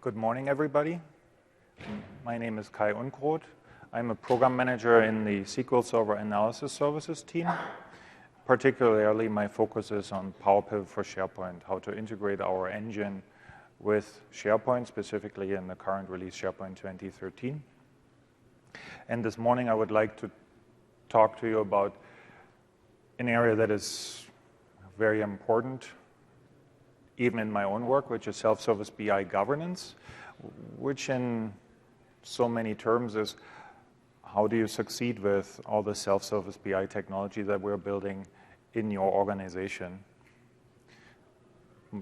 Good morning, everybody. My name is Kai Unkrot. I'm a program manager in the SQL Server Analysis Services team. Particularly, my focus is on Power Pivot for SharePoint, how to integrate our engine with SharePoint, specifically in the current release, SharePoint 2013. And this morning, I would like to talk to you about an area that is very important, even in my own work, which is self-service BI governance, which in so many terms is how do you succeed with all the self-service BI technology that we're building in your organization.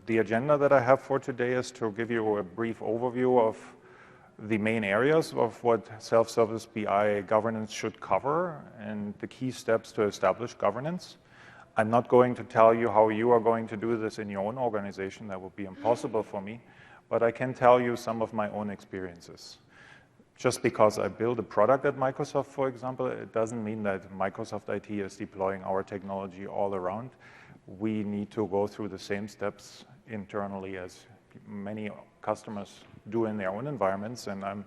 The agenda that I have for today is to give you a brief overview of the main areas of what self-service BI governance should cover and the key steps to establish governance. I'm not going to tell you how you are going to do this in your own organization. That would be impossible for me. But I can tell you some of my own experiences. Just because I build a product at Microsoft, for example, it doesn't mean that Microsoft IT is deploying our technology all around. We need to go through the same steps internally as many customers do in their own environments, and I'm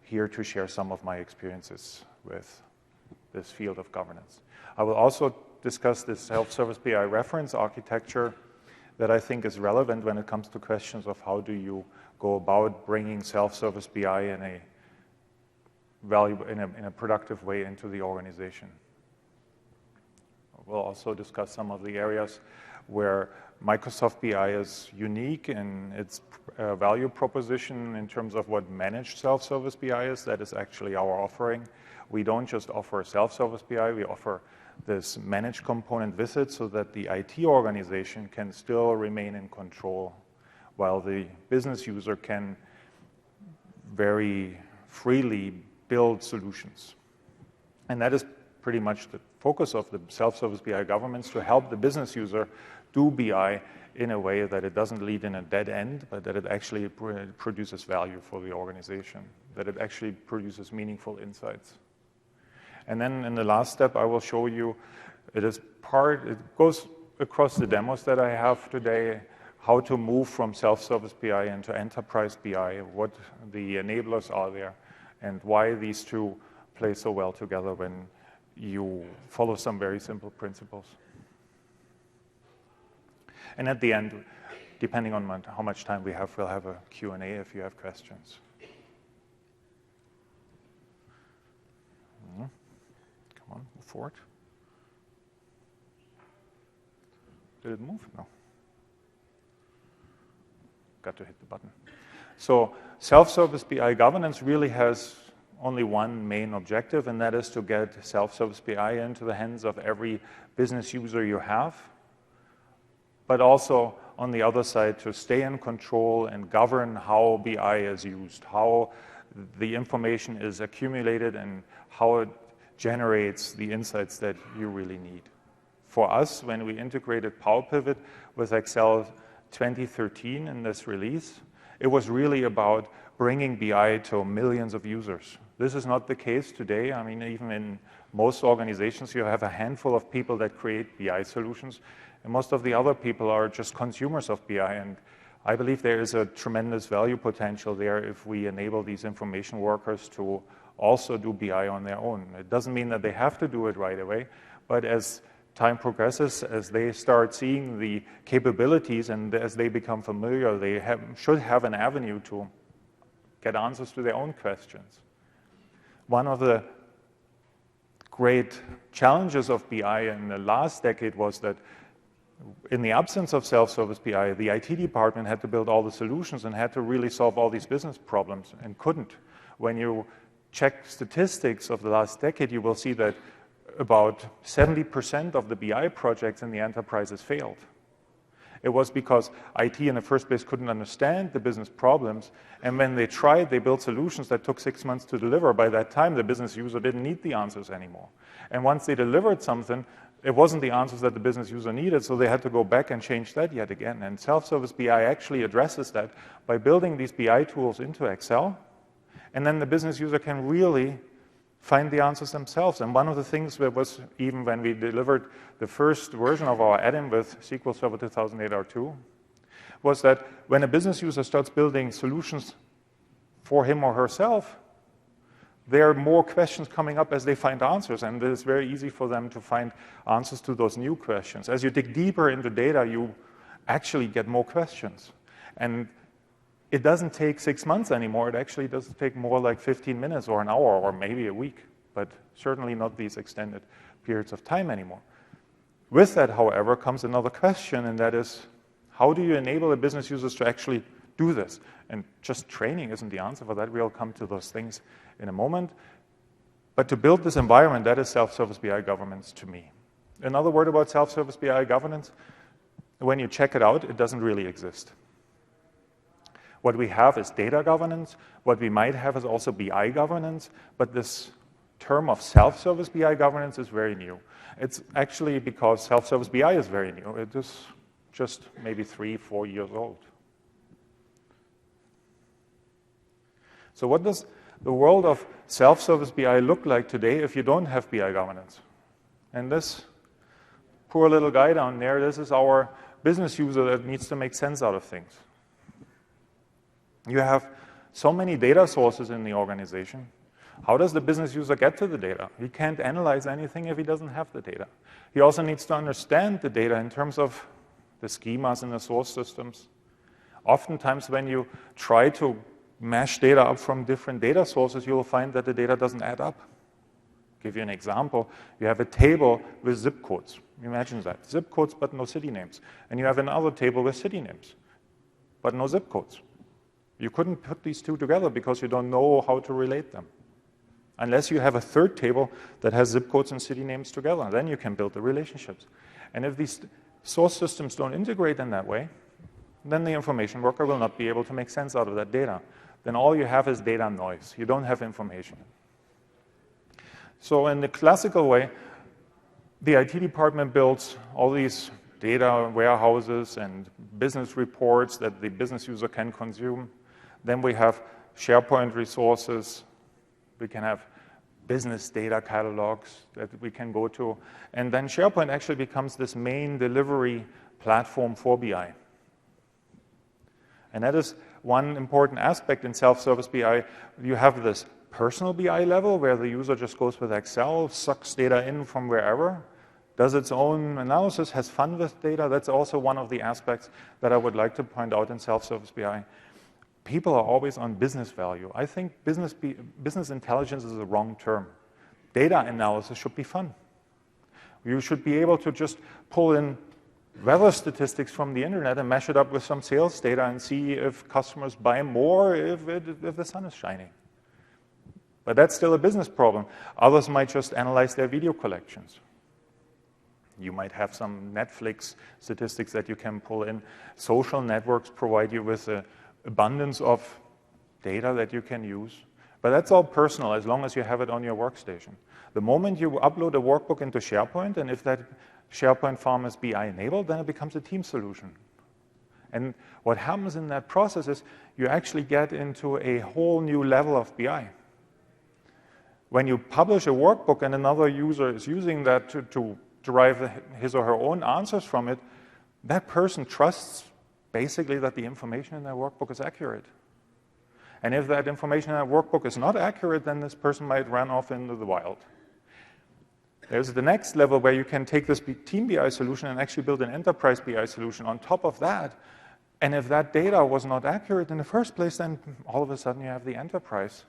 here to share some of my experiences with this field of governance. I will also discuss this self-service BI reference architecture that I think is relevant when it comes to questions of how do you go about bringing self-service BI in a productive way into the organization. We'll also discuss some of the areas where Microsoft BI is unique in its value proposition in terms of what managed self-service BI is. That is actually our offering. We don't just offer self-service BI, we offer this managed component with it so that the IT organization can still remain in control while the business user can very freely build solutions. And that is pretty much the focus of the self-service BI governance, to help the business user do BI in a way that it doesn't lead in a dead end, but that it actually produces value for the organization, that it actually produces meaningful insights. And then in the last step, I will show you, it goes across the demos that I have today, how to move from self-service BI into enterprise BI, what the enablers are there, and why these two play so well together when you follow some very simple principles. And at the end, depending on how much time we have, we'll have a Q&A if you have questions. Come on, move forward. Did it move? No. Got to hit the button. So self-service BI governance really has only one main objective, and that is to get self-service BI into the hands of every business user you have, but also on the other side to stay in control and govern how BI is used, how the information is accumulated, and how it generates the insights that you really need. For us, when we integrated Power Pivot with Excel 2013 in this release, it was really about bringing BI to millions of users. This is not the case today. I mean, even in most organizations, you have a handful of people that create BI solutions, and most of the other people are just consumers of BI. And I believe there is a tremendous value potential there if we enable these information workers to also do BI on their own. It doesn't mean that they have to do it right away, but as time progresses, as they start seeing the capabilities and as they become familiar, they should have an avenue to get answers to their own questions. One of the great challenges of BI in the last decade was that in the absence of self-service BI, the IT department had to build all the solutions and had to really solve all these business problems and couldn't. When you check statistics of the last decade, you will see that about 70% of the BI projects in the enterprises failed. It was because IT in the first place couldn't understand the business problems, and when they tried, they built solutions that took 6 months to deliver. By that time, the business user didn't need the answers anymore. And once they delivered something, it wasn't the answers that the business user needed, so they had to go back and change that yet again. And self-service BI actually addresses that by building these BI tools into Excel, and then the business user can really find the answers themselves. And one of the things that was, even when we delivered the first version of our add-in with SQL Server 2008 R2, was that when a business user starts building solutions for him or herself, there are more questions coming up as they find answers, and it's very easy for them to find answers to those new questions. As you dig deeper into data, you actually get more questions. And it doesn't take 6 months anymore. It actually does take more like 15 minutes or an hour or maybe a week, but certainly not these extended periods of time anymore. With that, however, comes another question, and that is, how do you enable the business users to actually do this? And just training isn't the answer for that. We'll come to those things in a moment. But to build this environment, that is self-service BI governance to me. Another word about self-service BI governance, when you check it out, it doesn't really exist. What we have is data governance. What we might have is also BI governance, but this term of self-service BI governance is very new. It's actually because self-service BI is very new. It is just maybe 3-4 years old. So what does the world of self-service BI look like today if you don't have BI governance? And this poor little guy down there, this is our business user that needs to make sense out of things. You have so many data sources in the organization. How does the business user get to the data? He can't analyze anything if he doesn't have the data. He also needs to understand the data in terms of the schemas in the source systems. Oftentimes when you try to mash data up from different data sources, you will find that the data doesn't add up. I'll give you an example. You have a table with zip codes. Imagine that. Zip codes but no city names. And you have another table with city names but no zip codes. You couldn't put these two together because you don't know how to relate them. Unless you have a third table that has zip codes and city names together. Then you can build the relationships. And if these source systems don't integrate in that way, then the information worker will not be able to make sense out of that data. Then all you have is data noise. You don't have information. So in the classical way, the IT department builds all these data warehouses and business reports that the business user can consume. Then we have SharePoint resources. We can have business data catalogs that we can go to. And then SharePoint actually becomes this main delivery platform for BI. And that is one important aspect in self-service BI. You have this personal BI level where the user just goes with Excel, sucks data in from wherever, does its own analysis, has fun with data. That's also one of the aspects that I would like to point out in self-service BI. People are always on business value. I think business intelligence is the wrong term. Data analysis should be fun. You should be able to just pull in weather statistics from the internet and mash it up with some sales data and see if customers buy more if the sun is shining. But that's still a business problem. Others might just analyze their video collections. You might have some Netflix statistics that you can pull in. Social networks provide you with an abundance of data that you can use. But that's all personal as long as you have it on your workstation. The moment you upload a workbook into SharePoint, and if that SharePoint farm is BI enabled, then it becomes a team solution. And what happens in that process is you actually get into a whole new level of BI. When you publish a workbook and another user is using that to derive his or her own answers from it, that person trusts basically that the information in that workbook is accurate. And if that information in that workbook is not accurate, then this person might run off into the wild. There's the next level where you can take this team BI solution and actually build an enterprise BI solution on top of that. And if that data was not accurate in the first place, then all of a sudden you have the enterprise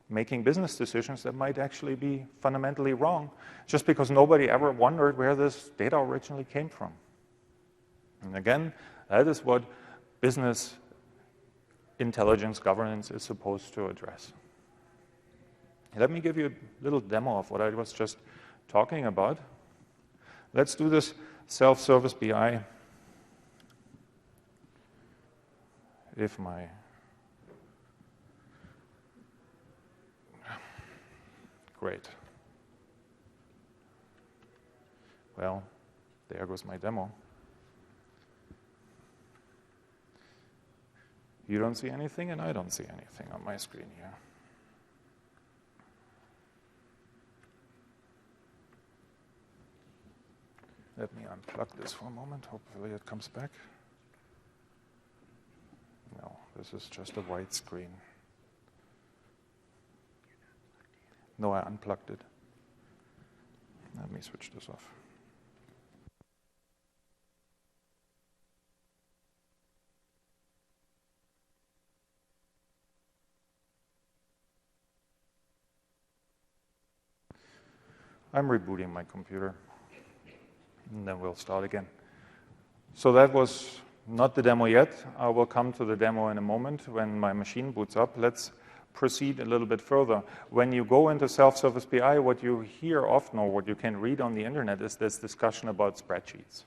making business decisions that might actually be fundamentally wrong just because nobody ever wondered where this data originally came from. And again, that is what business intelligence governance is supposed to address. Let me give you a little demo of what I was just talking about. Let's do this self-service BI. If my great. Well, there goes my demo. You don't see anything, and I don't see anything on my screen here. Let me unplug this for a moment. Hopefully it comes back. This is just a white screen. No, I unplugged it. Let me switch this off. I'm rebooting my computer, and then we'll start again. So that was not the demo yet. I will come to the demo in a moment when my machine boots up. Let's proceed a little bit further. When you go into self-service BI, what you hear often, or what you can read on the internet, is this discussion about spreadsheets.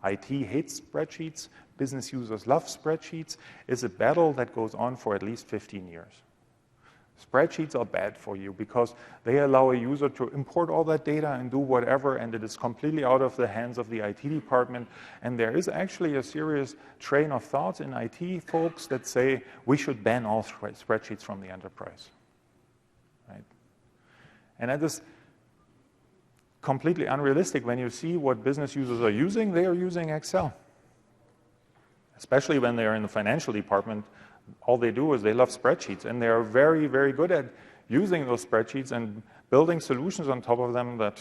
IT hates spreadsheets. Business users love spreadsheets. It's a battle that goes on for at least 15 years. Spreadsheets are bad for you because they allow a user to import all that data and do whatever, and it is completely out of the hands of the IT department. And there is actually a serious train of thoughts in IT folks that say we should ban all spreadsheets from the enterprise. Right? And that is completely unrealistic. When you see what business users are using, they are using Excel. Especially when they are in the financial department, all they do is they love spreadsheets, and they are very, very good at using those spreadsheets and building solutions on top of them that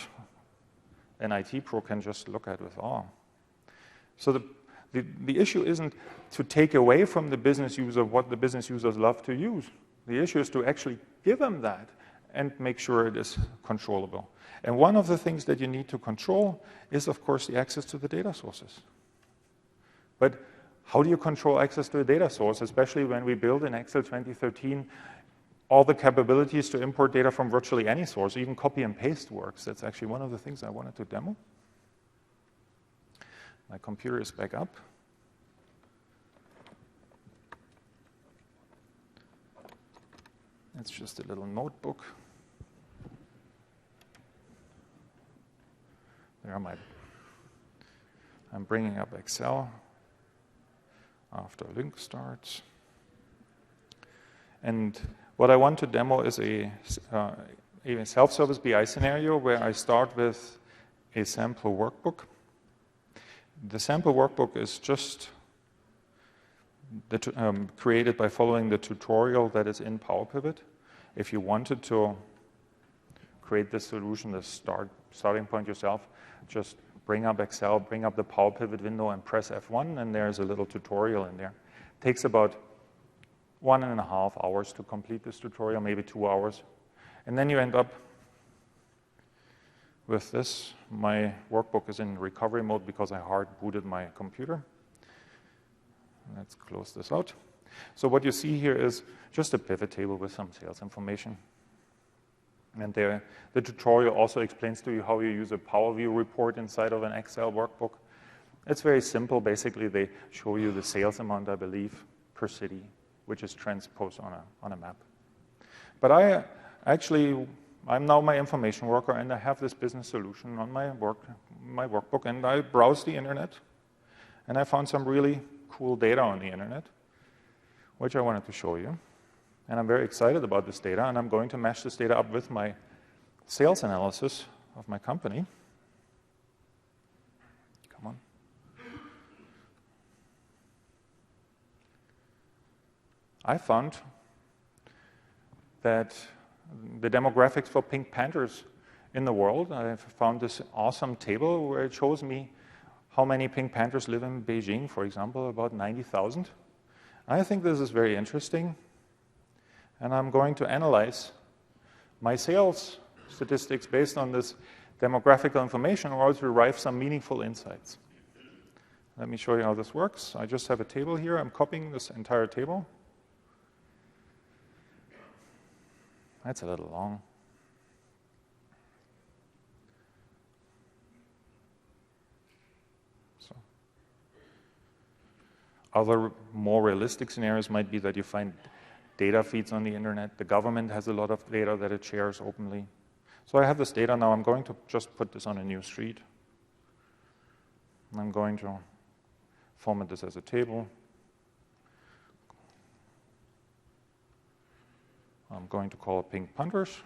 an IT pro can just look at with awe. So the issue isn't to take away from the business user what the business users love to use. The issue is to actually give them that and make sure it is controllable. And one of the things that you need to control is, of course, the access to the data sources. But how do you control access to a data source, especially when we build in Excel 2013 all the capabilities to import data from virtually any source? Even copy and paste works. That's actually one of the things I wanted to demo. My computer is back up. It's just a little notebook. There am I. I'm bringing up Excel after link starts. And what I want to demo is a self-service BI scenario where I start with a sample workbook. The sample workbook is just created by following the tutorial that is in Power Pivot. If you wanted to create this solution, the starting point yourself, just bring up Excel, bring up the Power Pivot window, and press F1, and there's a little tutorial in there. It takes about 1.5 hours to complete this tutorial, maybe 2 hours. And then you end up with this. My workbook is in recovery mode because I hard booted my computer. Let's close this out. So what you see here is just a pivot table with some sales information. And the tutorial also explains to you how you use a Power View report inside of an Excel workbook. It's very simple. Basically, they show you the sales amount, I believe, per city, which is transposed on a map. But I'm now my information worker, and I have this business solution on my workbook, and I browsed the internet, and I found some really cool data on the internet, which I wanted to show you. And I'm very excited about this data, and I'm going to mash this data up with my sales analysis of my company. Come on. I found that the demographics for pink panthers in the world, I found this awesome table where it shows me how many pink panthers live in Beijing, for example, about 90,000. I think this is very interesting. And I'm going to analyze my sales statistics based on this demographical information in order to derive some meaningful insights. Let me show you how this works. I just have a table here. I'm copying this entire table. That's a little long. So, other more realistic scenarios might be that you find data feeds on the internet. The government has a lot of data that it shares openly. So I have this data now. I'm going to just put this on a new sheet. I'm going to format this as a table. I'm going to call it pink panthers.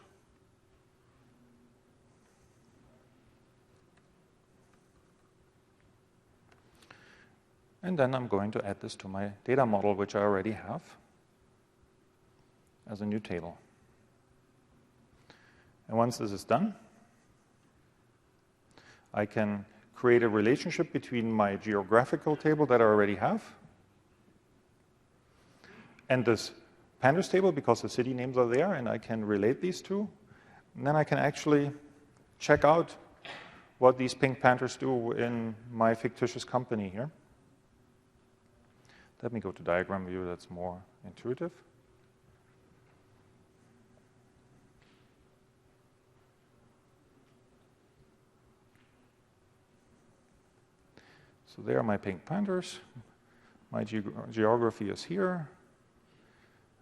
And then I'm going to add this to my data model, which I already have, as a new table. And once this is done, I can create a relationship between my geographical table that I already have and this pandas table, because the city names are there, and I can relate these two. And then I can actually check out what these pink panthers do in my fictitious company here. Let me go to diagram view, that's more intuitive. So there are my pink panthers. My geography is here.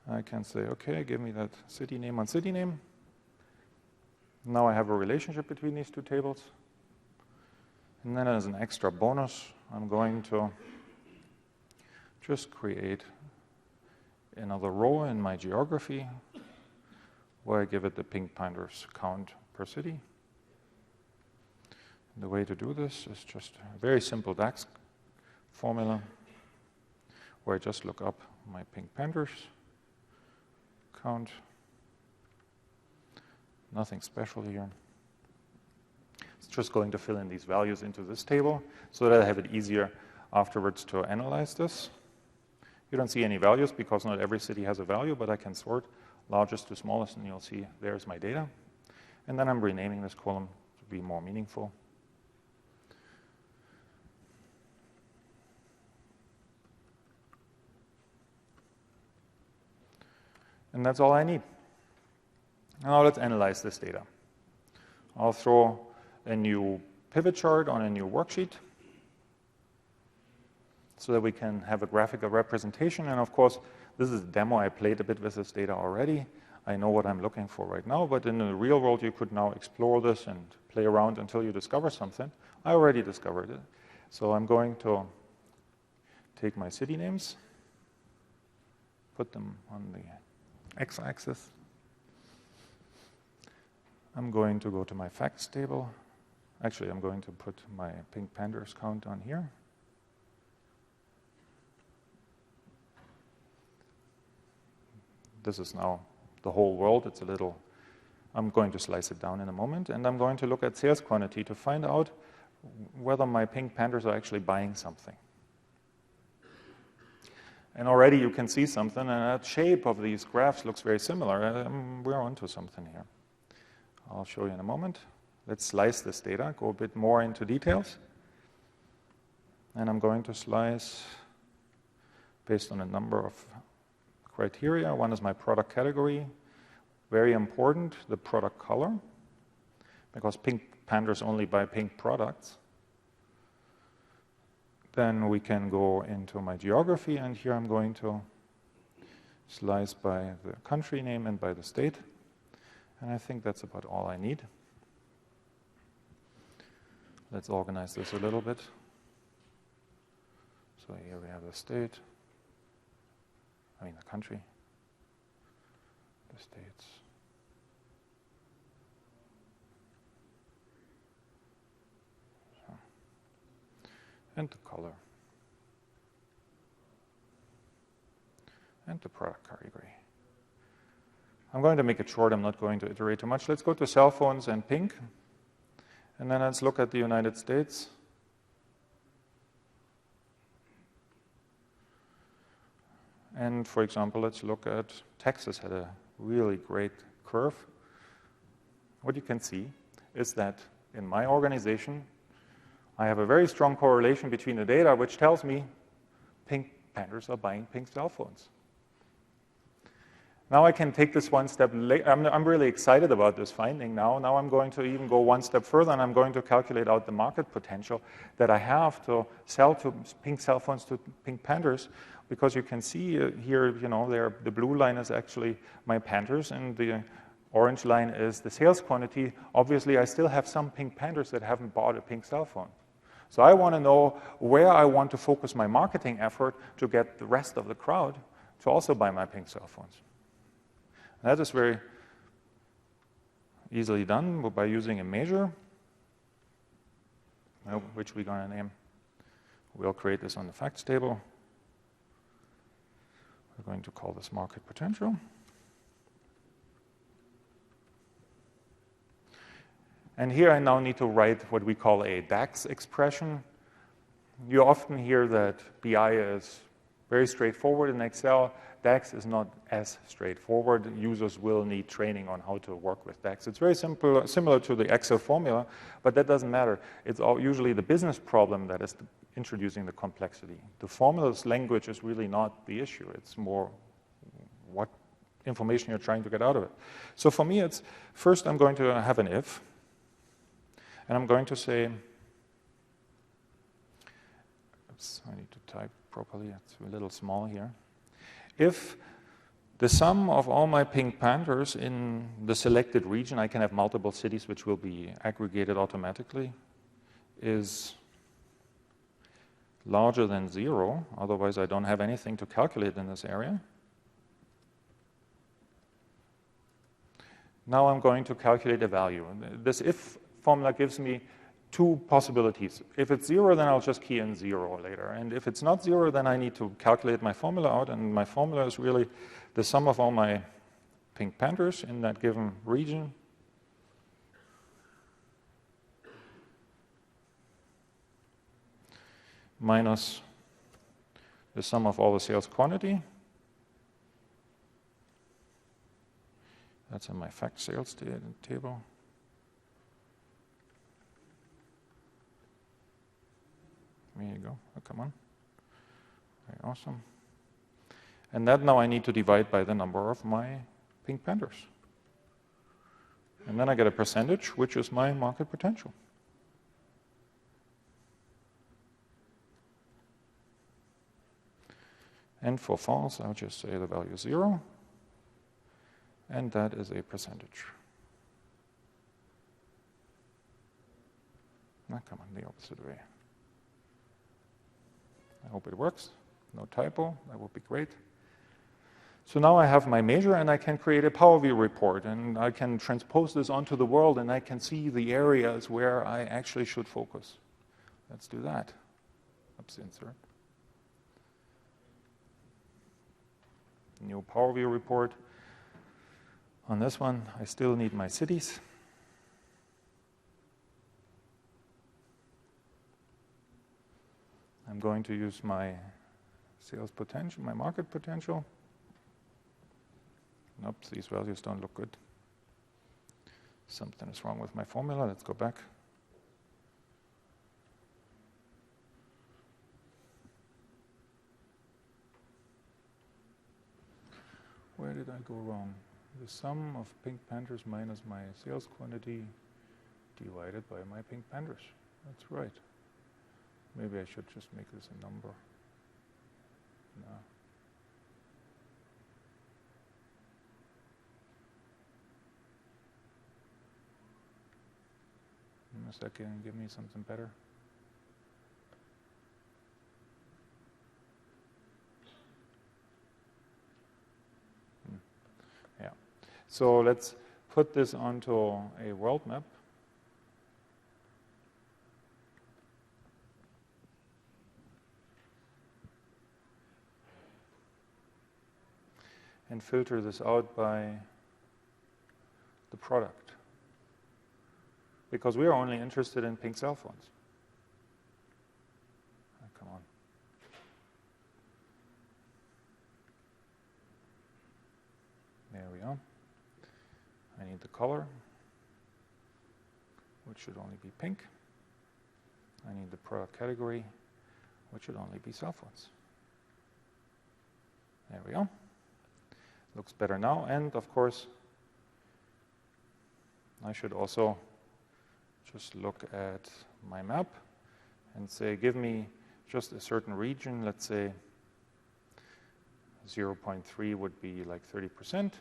I can say, okay, give me that city name on city name. Now I have a relationship between these two tables. And then as an extra bonus, I'm going to just create another row in my geography where I give it the pink panthers count per city. The way to do this is just a very simple DAX formula where I just look up my pink panthers count. Nothing special here. It's just going to fill in these values into this table so that I have it easier afterwards to analyze this. You don't see any values because not every city has a value, but I can sort largest to smallest, and you'll see there's my data. And then I'm renaming this column to be more meaningful. And that's all I need. Now let's analyze this data. I'll throw a new pivot chart on a new worksheet so that we can have a graphical representation. And of course, this is a demo. I played a bit with this data already. I know what I'm looking for right now, but in the real world, you could now explore this and play around until you discover something. I already discovered it. So I'm going to take my city names, put them on the x-axis. I'm going to go to my facts table. Actually, I'm going to put my pink panthers count on here. This is now the whole world. It's a little, I'm going to slice it down in a moment, and I'm going to look at sales quantity to find out whether my pink panthers are actually buying something. And already you can see something, and that shape of these graphs looks very similar. We're onto something here. I'll show you in a moment. Let's slice this data, go a bit more into details. And I'm going to slice based on a number of criteria. One is my product category. Very important, the product color, because pink panthers only buy pink products. Then we can go into my geography, and here I'm going to slice by the country name and by the state. And I think that's about all I need. Let's organize this a little bit. So here we have the state, the country, the states. And the color, and the product category. I'm going to make it short. I'm not going to iterate too much. Let's go to cell phones and pink, and then let's look at the United States. And for example, let's look at Texas had a really great curve. What you can see is that in my organization, I have a very strong correlation between the data, which tells me pink panthers are buying pink cell phones. Now I can take this one step later. I'm really excited about this finding now. Now I'm going to even go one step further, and I'm going to calculate out the market potential that I have to sell to pink cell phones to pink panthers, because you can see here, the blue line is actually my panthers, and the orange line is the sales quantity. Obviously, I still have some pink panthers that haven't bought a pink cell phone. So I want to know where I want to focus my marketing effort to get the rest of the crowd to also buy my pink cell phones. And that is very easily done by using a measure, which we're going to name We'll create this on the facts table. We're going to call this market potential. And here I now need to write what we call a DAX expression. You often hear that BI is very straightforward in Excel. DAX is not as straightforward. Users will need training on how to work with DAX. It's very simple, similar to the Excel formula, but that doesn't matter. It's usually the business problem that is introducing the complexity. The formula's language is really not the issue. It's more what information you're trying to get out of it. So for me, it's first I'm going to have an if, and I'm going to say, oops, I need to type properly. It's a little small here. If the sum of all my pink panthers in the selected region, I can have multiple cities which will be aggregated automatically, is larger than 0, otherwise I don't have anything to calculate in this area. Now I'm going to calculate a value. This if formula gives me two possibilities. If it's 0, then I'll just key in 0 later. And if it's not 0, then I need to calculate my formula out, and my formula is really the sum of all my pink panthers in that given region minus the sum of all the sales quantity. That's in my fact sales table. There you go. Oh, come on. Very awesome. And that now I need to divide by the number of my pink panthers. And then I get a percentage, which is my market potential. And for false, I'll just say the value is 0. And that is a percentage. Now come on, the opposite way. I hope it works. No typo. That would be great. So now I have my measure, and I can create a Power View report, and I can transpose this onto the world, and I can see the areas where I actually should focus. Let's do that. Oops, insert. New Power View report. On this one, I still need my cities. I'm going to use my sales potential, my market potential. Oops, these values don't look good. Something is wrong with my formula. Let's go back. Where did I go wrong? The sum of pink panthers minus my sales quantity divided by my pink panthers. That's right. Maybe I should just make this a number. No. A second, give me something better. Yeah. So let's put this onto a world map. And filter this out by the product. Because we are only interested in pink cell phones. Oh, come on. There we are. I need the color, which should only be pink. I need the product category, which should only be cell phones. There we are. Looks better now. And of course, I should also just look at my map and say, give me just a certain region. Let's say 0.3 would be like 30%.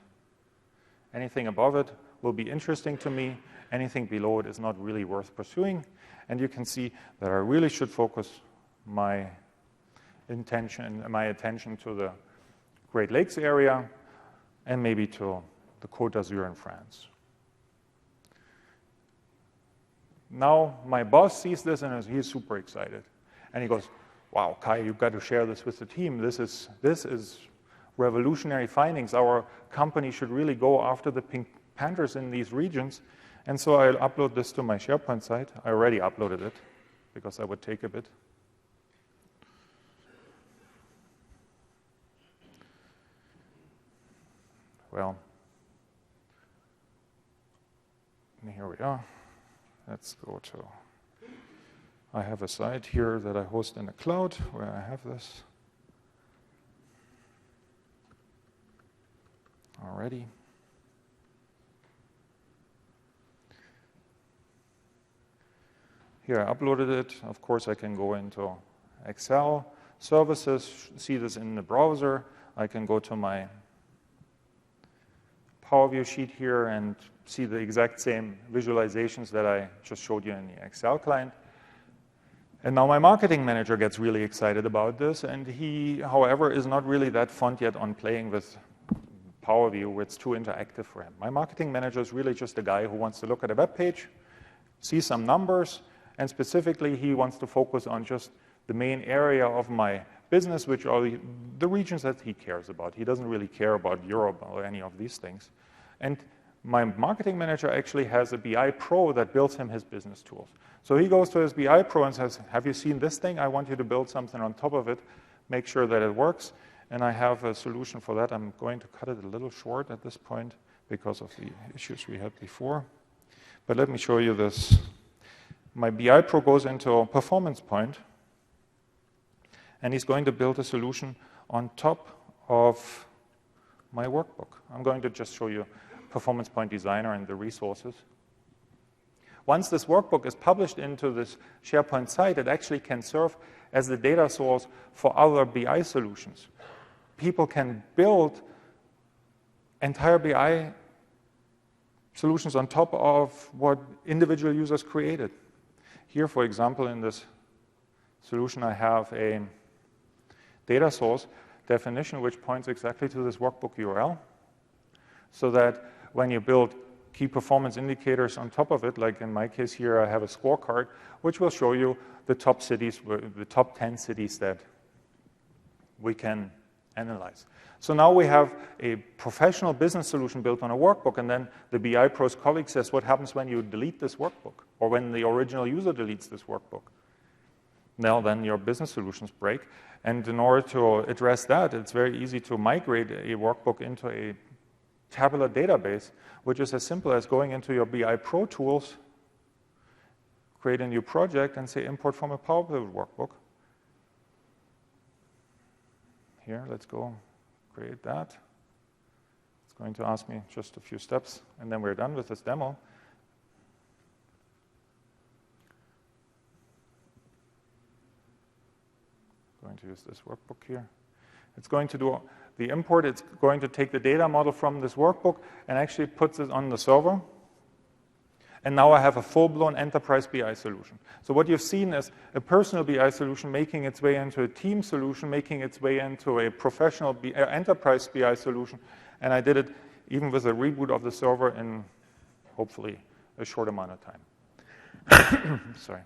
Anything above it will be interesting to me. Anything below it is not really worth pursuing. And you can see that I really should focus my attention to the Great Lakes area and maybe to the Côte d'Azur in France. Now my boss sees this and he's super excited. And he goes, wow, Kai, you've got to share this with the team. This is revolutionary findings. Our company should really go after the pink panthers in these regions. And so I'll upload this to my SharePoint site. I already uploaded it because that would take a bit. Well, here we are. Let's go to, I have a site here that I host in the cloud where I have this already. Here I uploaded it. Of course, I can go into Excel services, see this in the browser. I can go to my Power View sheet here and see the exact same visualizations that I just showed you in the Excel client. And now my marketing manager gets really excited about this, and he, however, is not really that fond yet on playing with Power View, where it's too interactive for him. My marketing manager is really just a guy who wants to look at a web page, see some numbers, and specifically he wants to focus on just the main area of my business, which are the regions that he cares about. He doesn't really care about Europe or any of these things. And my marketing manager actually has a BI Pro that builds him his business tools. So he goes to his BI Pro and says, have you seen this thing? I want you to build something on top of it, make sure that it works. And I have a solution for that. I'm going to cut it a little short at this point because of the issues we had before. But let me show you this. My BI Pro goes into Performance Point, and he's going to build a solution on top of my workbook. I'm going to just show you Performance Point Designer and the resources. Once this workbook is published into this SharePoint site, it actually can serve as the data source for other BI solutions. People can build entire BI solutions on top of what individual users created. Here, for example, in this solution, I have a data source definition which points exactly to this workbook URL, so that when you build key performance indicators on top of it, like in my case here, I have a scorecard, which will show you the top cities, the top 10 cities that we can analyze. So now we have a professional business solution built on a workbook, and then the BI Pro's colleague says, what happens when you delete this workbook, or when the original user deletes this workbook? Well, then your business solutions break. And in order to address that, it's very easy to migrate a workbook into a tabular database, which is as simple as going into your BI Pro tools, create a new project, and say import from a Power Pivot workbook. Here, let's go create that. It's going to ask me just a few steps, and then we're done with this demo. Going to use this workbook here. It's going to do the import. It's going to take the data model from this workbook and actually puts it on the server. And now I have a full-blown enterprise BI solution. So what you've seen is a personal BI solution making its way into a team solution, making its way into a professional enterprise BI solution. And I did it even with a reboot of the server in hopefully a short amount of time. Sorry.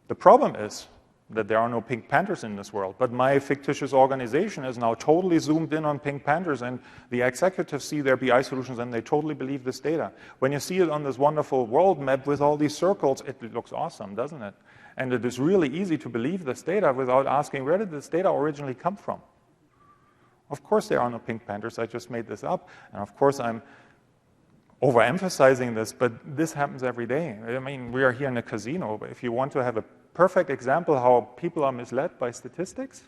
The problem is that there are no pink panthers in this world, but my fictitious organization is now totally zoomed in on pink panthers, and the executives see their BI solutions and they totally believe this data. When you see it on this wonderful world map with all these circles, it looks awesome, doesn't it? And it is really easy to believe this data without asking, where did this data originally come from? Of course there are no pink panthers, I just made this up, and of course I'm overemphasizing this, but this happens every day. I mean, we are here in a casino, but if you want to have a perfect example how people are misled by statistics,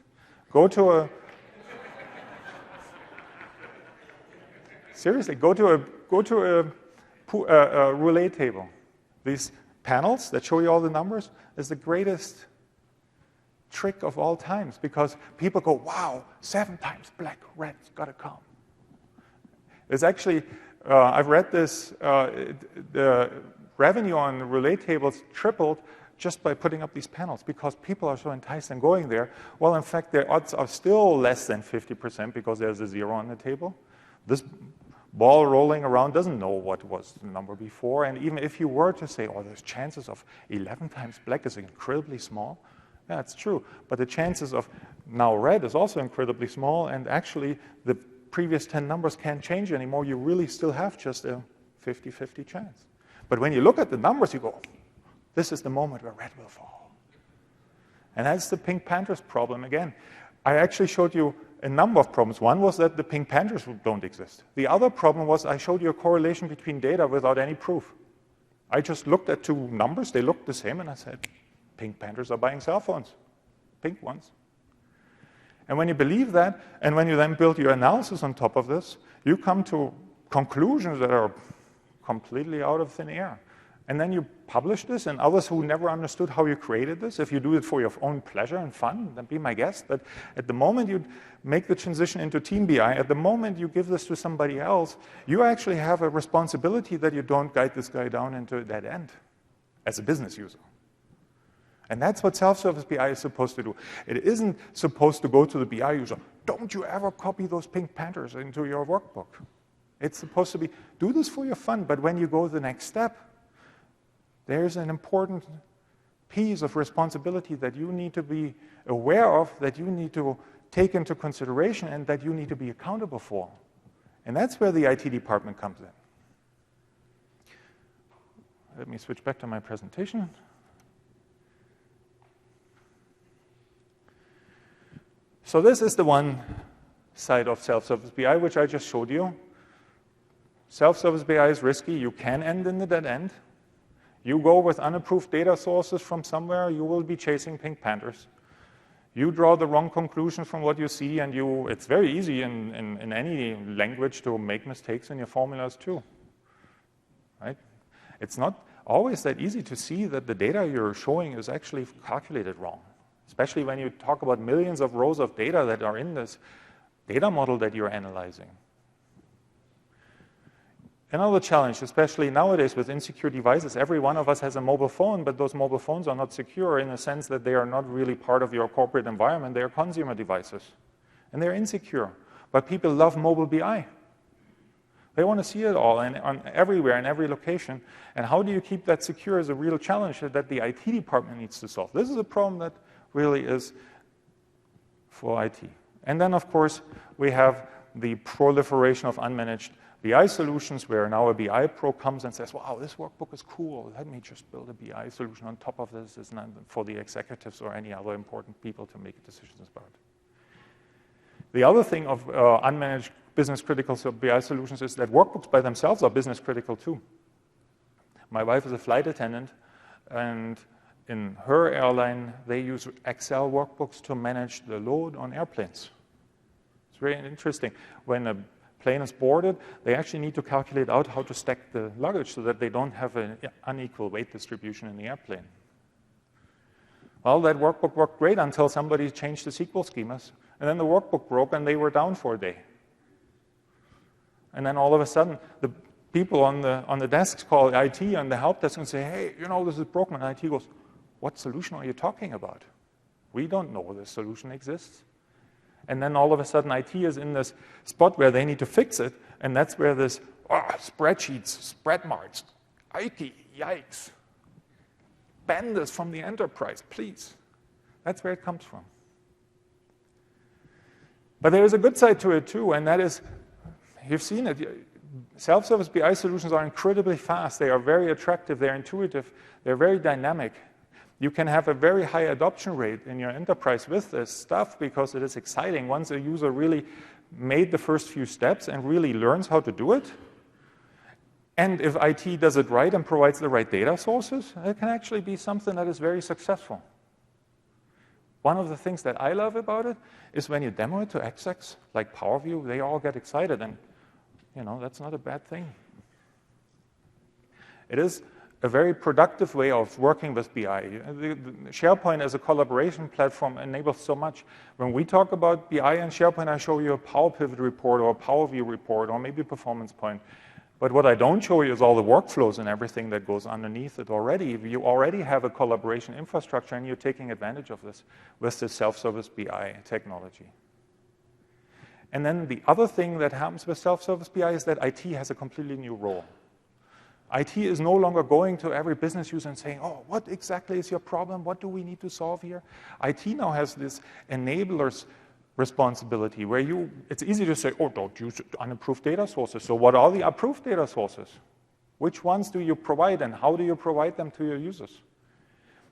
go to a seriously, go to a roulette table. These panels that show you all the numbers is the greatest trick of all times, because people go, wow, 7 times black, red's got to come. It's actually, I've read this, the revenue on the roulette tables tripled just by putting up these panels, because people are so enticed in going there. Well, in fact, their odds are still less than 50% because there's a 0 on the table. This ball rolling around doesn't know what was the number before, and even if you were to say, oh, there's chances of 11 times black is incredibly small, Yeah, it's true. But the chances of now red is also incredibly small, and actually the previous 10 numbers can't change anymore. You really still have just a 50-50 chance. But when you look at the numbers, you go, this is the moment where red will fall. And that's the Pink Panthers problem again. I actually showed you a number of problems. One was that the Pink Panthers don't exist. The other problem was I showed you a correlation between data without any proof. I just looked at two numbers, they looked the same, and I said, Pink Panthers are buying cell phones, pink ones. And when you believe that, and when you then build your analysis on top of this, you come to conclusions that are completely out of thin air. And then you publish this, and others who never understood how you created this, if you do it for your own pleasure and fun, then be my guest. But at the moment you make the transition into Team BI, at the moment you give this to somebody else, you actually have a responsibility that you don't guide this guy down into a dead end as a business user. And that's what self-service BI is supposed to do. It isn't supposed to go to the BI user, don't you ever copy those Pink Panthers into your workbook. It's supposed to be, do this for your fun, but when you go the next step, there's an important piece of responsibility that you need to be aware of, that you need to take into consideration, and that you need to be accountable for. And that's where the IT department comes in. Let me switch back to my presentation. So this is the one side of self-service BI, which I just showed you. Self-service BI is risky. You can end in the dead end. You go with unapproved data sources from somewhere, you will be chasing Pink Panthers. You draw the wrong conclusion from what you see, and it's very easy in any language to make mistakes in your formulas too. Right? It's not always that easy to see that the data you're showing is actually calculated wrong, especially when you talk about millions of rows of data that are in this data model that you're analyzing. Another challenge, especially nowadays with insecure devices, every one of us has a mobile phone, but those mobile phones are not secure in the sense that they are not really part of your corporate environment. They are consumer devices, and they're insecure. But people love mobile BI. They want to see it all and everywhere, in every location. And how do you keep that secure is a real challenge that the IT department needs to solve. This is a problem that really is for IT. And then, of course, we have the proliferation of unmanaged BI solutions, where now a BI pro comes and says, wow, this workbook is cool. Let me just build a BI solution on top of this. It's not for the executives or any other important people to make decisions about. The other thing of unmanaged business-critical BI solutions is that workbooks by themselves are business-critical too. My wife is a flight attendant, and in her airline, they use Excel workbooks to manage the load on airplanes. It's very interesting. When a plane is boarded, they actually need to calculate out how to stack the luggage so that they don't have an unequal weight distribution in the airplane. Well, that workbook worked great until somebody changed the SQL schemas, and then the workbook broke and they were down for a day. And then all of a sudden, the people on the desks call IT and the help desk and say, hey, this is broken. And IT goes, what solution are you talking about? We don't know this solution exists. And then all of a sudden, IT is in this spot where they need to fix it, and that's where this, spreadsheets, spread marks, yikes, ban this from the enterprise, please. That's where it comes from. But there is a good side to it too, and that is, you've seen it, self-service BI solutions are incredibly fast, they are very attractive, they're intuitive, they're very dynamic. You can have a very high adoption rate in your enterprise with this stuff because it is exciting. Once a user really made the first few steps and really learns how to do it, and if IT does it right and provides the right data sources, it can actually be something that is very successful. One of the things that I love about it is when you demo it to execs, like Power View, they all get excited, and that's not a bad thing. It is a very productive way of working with BI. The SharePoint as a collaboration platform enables so much. When we talk about BI and SharePoint, I show you a Power Pivot report or a Power View report or maybe a performance point. But what I don't show you is all the workflows and everything that goes underneath it already. You already have a collaboration infrastructure, and you're taking advantage of this with the self-service BI technology. And then the other thing that happens with self-service BI is that IT has a completely new role. IT is no longer going to every business user and saying, oh, what exactly is your problem? What do we need to solve here? IT now has this enablers responsibility where it's easy to say, oh, don't use unapproved data sources. So what are the approved data sources? Which ones do you provide and how do you provide them to your users?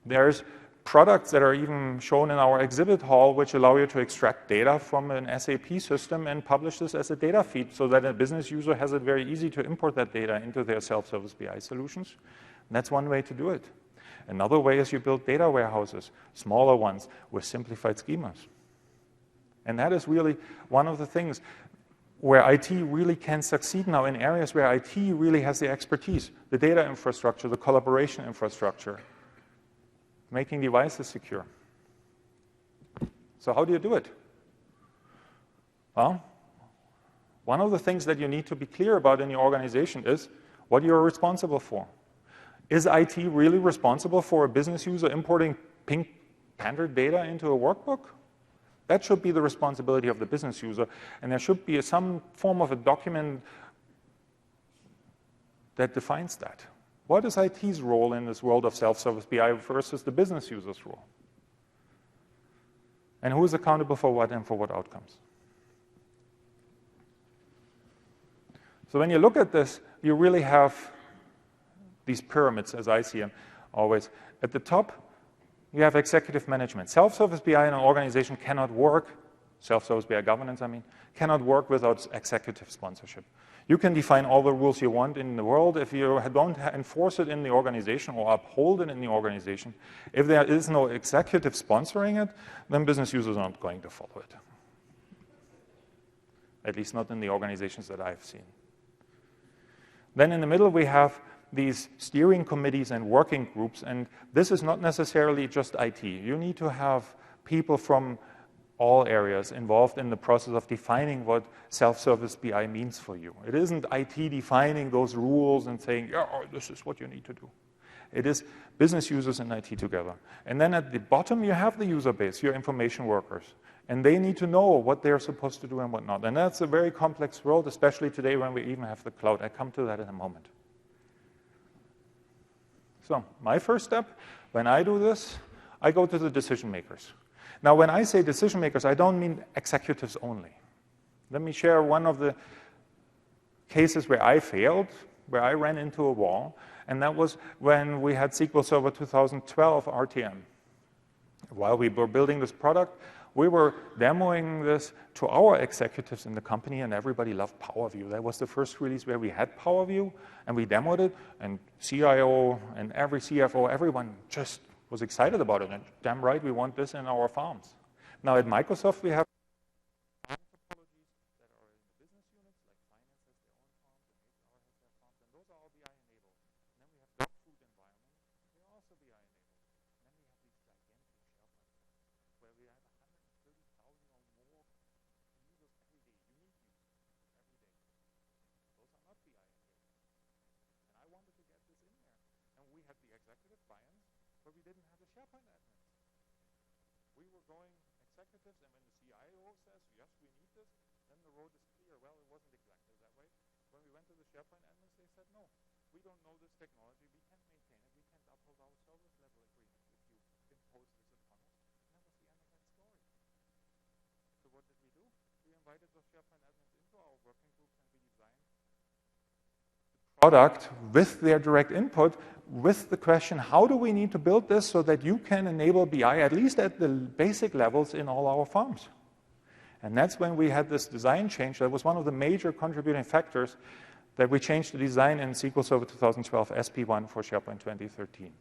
There's products that are even shown in our exhibit hall which allow you to extract data from an SAP system and publish this as a data feed so that a business user has it very easy to import that data into their self-service BI solutions. And that's one way to do it. Another way is you build data warehouses, smaller ones with simplified schemas. And that is really one of the things where IT really can succeed now in areas where IT really has the expertise, the data infrastructure, the collaboration infrastructure, making devices secure. So how do you do it? Well, one of the things that you need to be clear about in your organization is what you're responsible for. Is IT really responsible for a business user importing Pink Panther data into a workbook? That should be the responsibility of the business user, and there should be some form of a document that defines that. What is IT's role in this world of self-service BI versus the business user's role? And who is accountable for what and for what outcomes? So when you look at this, you really have these pyramids, as I see them always. At the top, you have executive management. Self-service BI in an organization cannot work, self-service BI governance, cannot work without executive sponsorship. You can define all the rules you want in the world. If you don't enforce it in the organization or uphold it in the organization, if there is no executive sponsoring it, then business users are not going to follow it. At least not in the organizations that I've seen. Then in the middle, we have these steering committees and working groups, and this is not necessarily just IT. You need to have people from all areas involved in the process of defining what self-service BI means for you. It isn't IT defining those rules and saying, yeah, this is what you need to do. It is business users and IT together. And then at the bottom, you have the user base, your information workers. And they need to know what they're supposed to do and what not. And that's a very complex world, especially today when we even have the cloud. I come to that in a moment. So my first step, when I do this, I go to the decision makers. Now, when I say decision makers, I don't mean executives only. Let me share one of the cases where I failed, where I ran into a wall, and that was when we had SQL Server 2012 RTM. While we were building this product, we were demoing this to our executives in the company, and everybody loved Power View. That was the first release where we had Power View, and we demoed it, and CIO and every CFO, everyone just was excited about it, and damn right, we want this in our farms. Now at Microsoft, we have topologies that are in the business units, like finance has their own farms, and HR has their farms, and those are all BI enabled. And then we have dog food environments, they're also BI enabled. And then we have these gigantic SharePoint farms, where we have 130,000 or more users every day, unique users every day. Those are not BI enabled. And I wanted to get this in there. And we had the executive buy-in, but we didn't have the SharePoint admins. We were going executives, and when the CIO says, yes, we need this, then the road is clear. Well, it wasn't exactly that way. When we went to the SharePoint admins, they said, no, we don't know this technology, we can't maintain it, we can't uphold our service level agreement if you impose this upon us. And that was the end of that story. So what did we do? We invited those SharePoint admins into our working groups, and we designed the product with their direct input, with the question, how do we need to build this so that you can enable BI, at least at the basic levels, in all our farms? And that's when we had this design change. That was one of the major contributing factors that we changed the design in SQL Server 2012 SP1 for SharePoint 2013.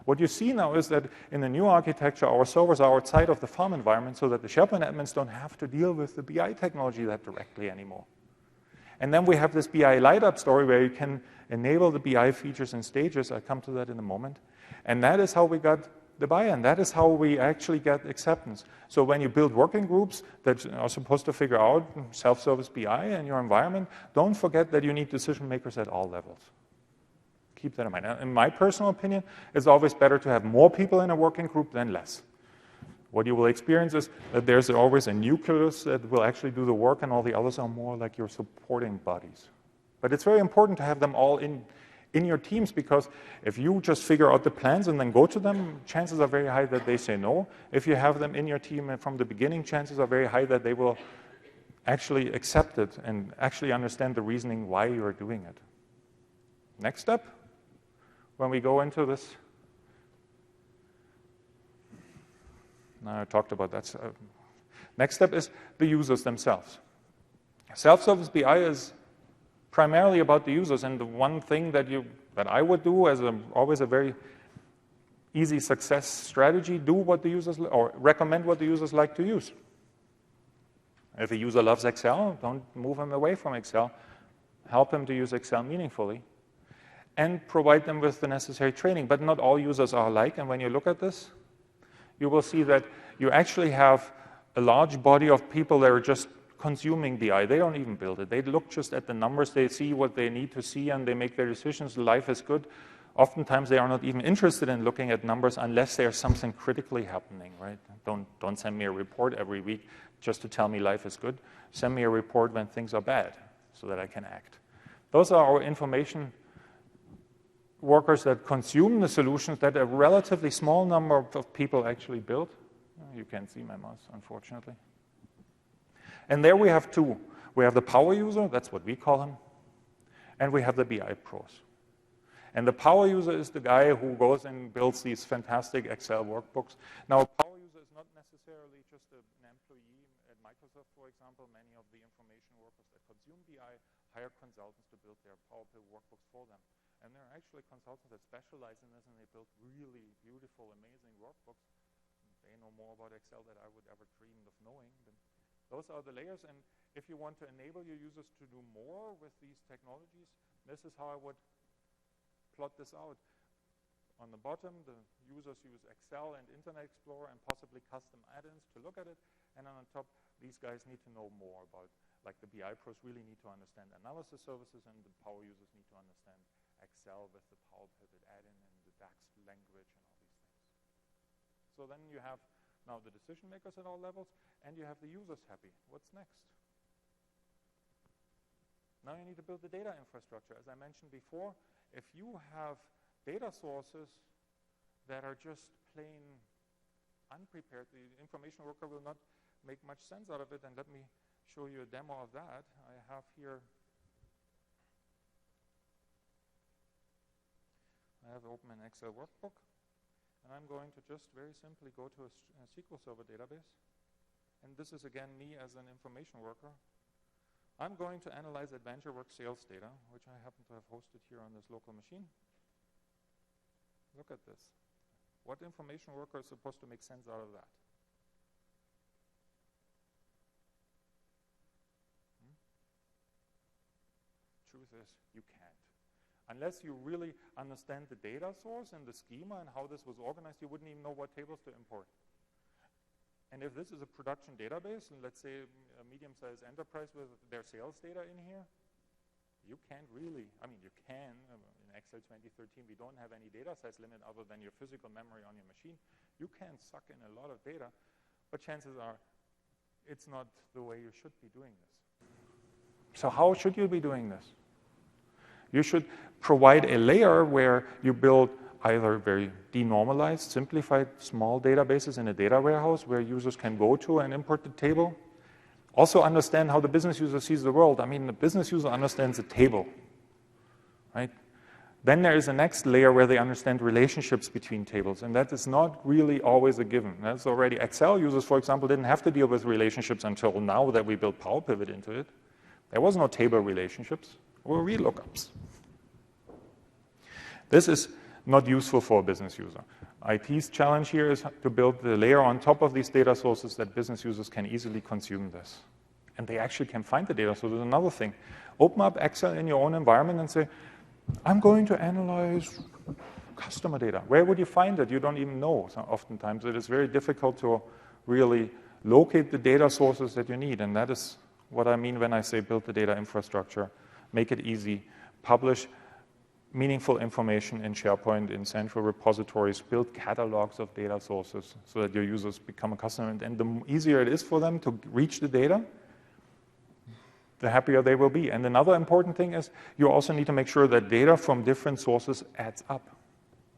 What you see now is that in the new architecture, our servers are outside of the farm environment so that the SharePoint admins don't have to deal with the BI technology that directly anymore. And then we have this BI light-up story where you can enable the BI features in stages. I'll come to that in a moment. And that is how we got the buy-in. That is how we actually get acceptance. So when you build working groups that are supposed to figure out self-service BI in your environment, don't forget that you need decision makers at all levels. Keep that in mind. In my personal opinion, it's always better to have more people in a working group than less. What you will experience is that there's always a nucleus that will actually do the work, and all the others are more like your supporting bodies. But it's very important to have them all in your teams, because if you just figure out the plans and then go to them, chances are very high that they say no. If you have them in your team and from the beginning, chances are very high that they will actually accept it and actually understand the reasoning why you're doing it. Next step, when we go into this, now I talked about that. Next step is the users themselves. Self-service BI is primarily about the users, and the one thing that I would do as always a very easy success strategy, do what the users, or recommend what the users like to use. If a user loves Excel, don't move him away from Excel. Help him to use Excel meaningfully and provide them with the necessary training. But not all users are alike, and when you look at this, you will see that you actually have a large body of people that are just consuming BI. They don't even build it. They look just at the numbers, they see what they need to see, and they make their decisions. Life is good. Oftentimes, they are not even interested in looking at numbers unless there's something critically happening, right? Don't send me a report every week just to tell me life is good. Send me a report when things are bad so that I can act. Those are our information workers that consume the solutions that a relatively small number of people actually build. You can't see my mouse, unfortunately. And there we have two. We have the power user, that's what we call him, and we have the BI pros. And the power user is the guy who goes and builds these fantastic Excel workbooks. Now, a power user is not necessarily just an employee at Microsoft, for example. Many of the information workers that consume BI hire consultants to build their Power Pivot workbooks for them. And there are actually consultants that specialize in this, and they build really beautiful, amazing workbooks. They know more about Excel than I would ever dream of knowing. Those are the layers, and if you want to enable your users to do more with these technologies, this is how I would plot this out. On the bottom, the users use Excel and Internet Explorer and possibly custom add-ins to look at it, and on the top, these guys need to know more about, like the BI pros really need to understand analysis services, and the power users need to understand Excel with the Power Pivot add-in and the DAX language and all these things. So then you have now the decision makers at all levels, and you have the users happy. What's next? Now you need to build the data infrastructure. As I mentioned before, if you have data sources that are just plain unprepared, the information worker will not make much sense out of it, and let me show you a demo of that. I have here, I have open an Excel workbook, and I'm going to just very simply go to a SQL Server database. And this is, again, me as an information worker. I'm going to analyze AdventureWorks sales data, which I happen to have hosted here on this local machine. Look at this. What information worker is supposed to make sense out of that? Truth is, you can't. Unless you really understand the data source and the schema and how this was organized, you wouldn't even know what tables to import. And if this is a production database, and let's say a medium-sized enterprise with their sales data in here, you can't really, I mean, you can. In Excel 2013, we don't have any data size limit other than your physical memory on your machine. You can suck in a lot of data, but chances are it's not the way you should be doing this. So how should you be doing this? You should provide a layer where you build either very denormalized, simplified, small databases in a data warehouse where users can go to and import the table. Also understand how the business user sees the world. I mean, the business user understands a table, right? Then there is a next layer where they understand relationships between tables, and that is not really always a given. That's already Excel users, for example, didn't have to deal with relationships until now that we built Power Pivot into it. There was no table relationships or VLOOKUPs. This is not useful for a business user. IT's challenge here is to build the layer on top of these data sources that business users can easily consume this. And they actually can find the data. So there's another thing. Open up Excel in your own environment and say, I'm going to analyze customer data. Where would you find it? You don't even know. So oftentimes it is very difficult to really locate the data sources that you need. And that is what I mean when I say build the data infrastructure. Make it easy. Publish meaningful information in SharePoint, in central repositories, build catalogs of data sources so that your users become accustomed. And the easier it is for them to reach the data, the happier they will be. And another important thing is you also need to make sure that data from different sources adds up.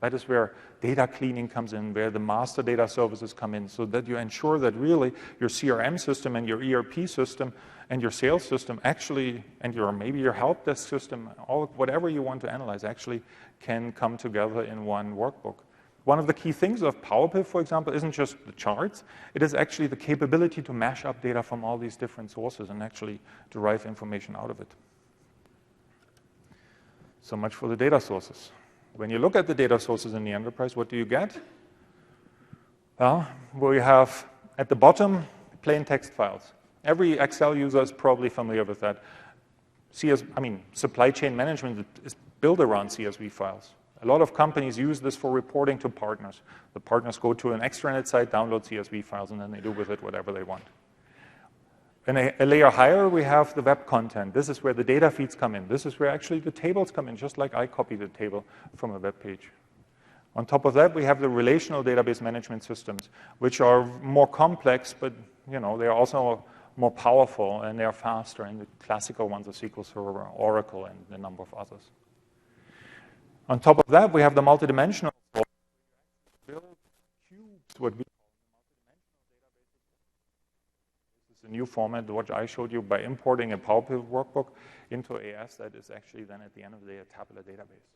That is where data cleaning comes in, where the master data services come in, so that you ensure that really your CRM system and your ERP system and your sales system actually, and maybe your help desk system, whatever you want to analyze actually can come together in one workbook. One of the key things of PowerPiv, for example, isn't just the charts. It is actually the capability to mash up data from all these different sources and actually derive information out of it. So much for the data sources. When you look at the data sources in the enterprise, what do you get? Well, we have at the bottom plain text files. Every Excel user is probably familiar with that. Supply chain management is built around CSV files. A lot of companies use this for reporting to partners. The partners go to an extranet site, download CSV files, and then they do with it whatever they want. And a layer higher, we have the web content. This is where the data feeds come in. This is where actually the tables come in, just like I copy the table from a web page. On top of that, we have the relational database management systems, which are more complex, but they are also more powerful, and they are faster. And the classical ones are SQL Server, Oracle, and a number of others. On top of that, we have the multidimensional build cubes, what we call multidimensional databases. This is a new format, what I showed you, by importing a PowerPiv workbook into AS that is actually then at the end of the day a tabular database.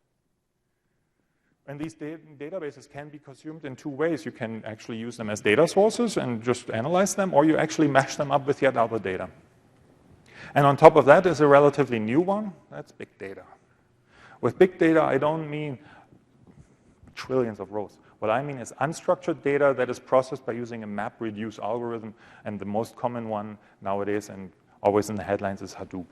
And these databases can be consumed in two ways. You can actually use them as data sources and just analyze them, or you actually mash them up with yet other data. And on top of that is a relatively new one, that's big data. With big data, I don't mean trillions of rows. What I mean is unstructured data that is processed by using a map-reduce algorithm, and the most common one nowadays and always in the headlines is Hadoop.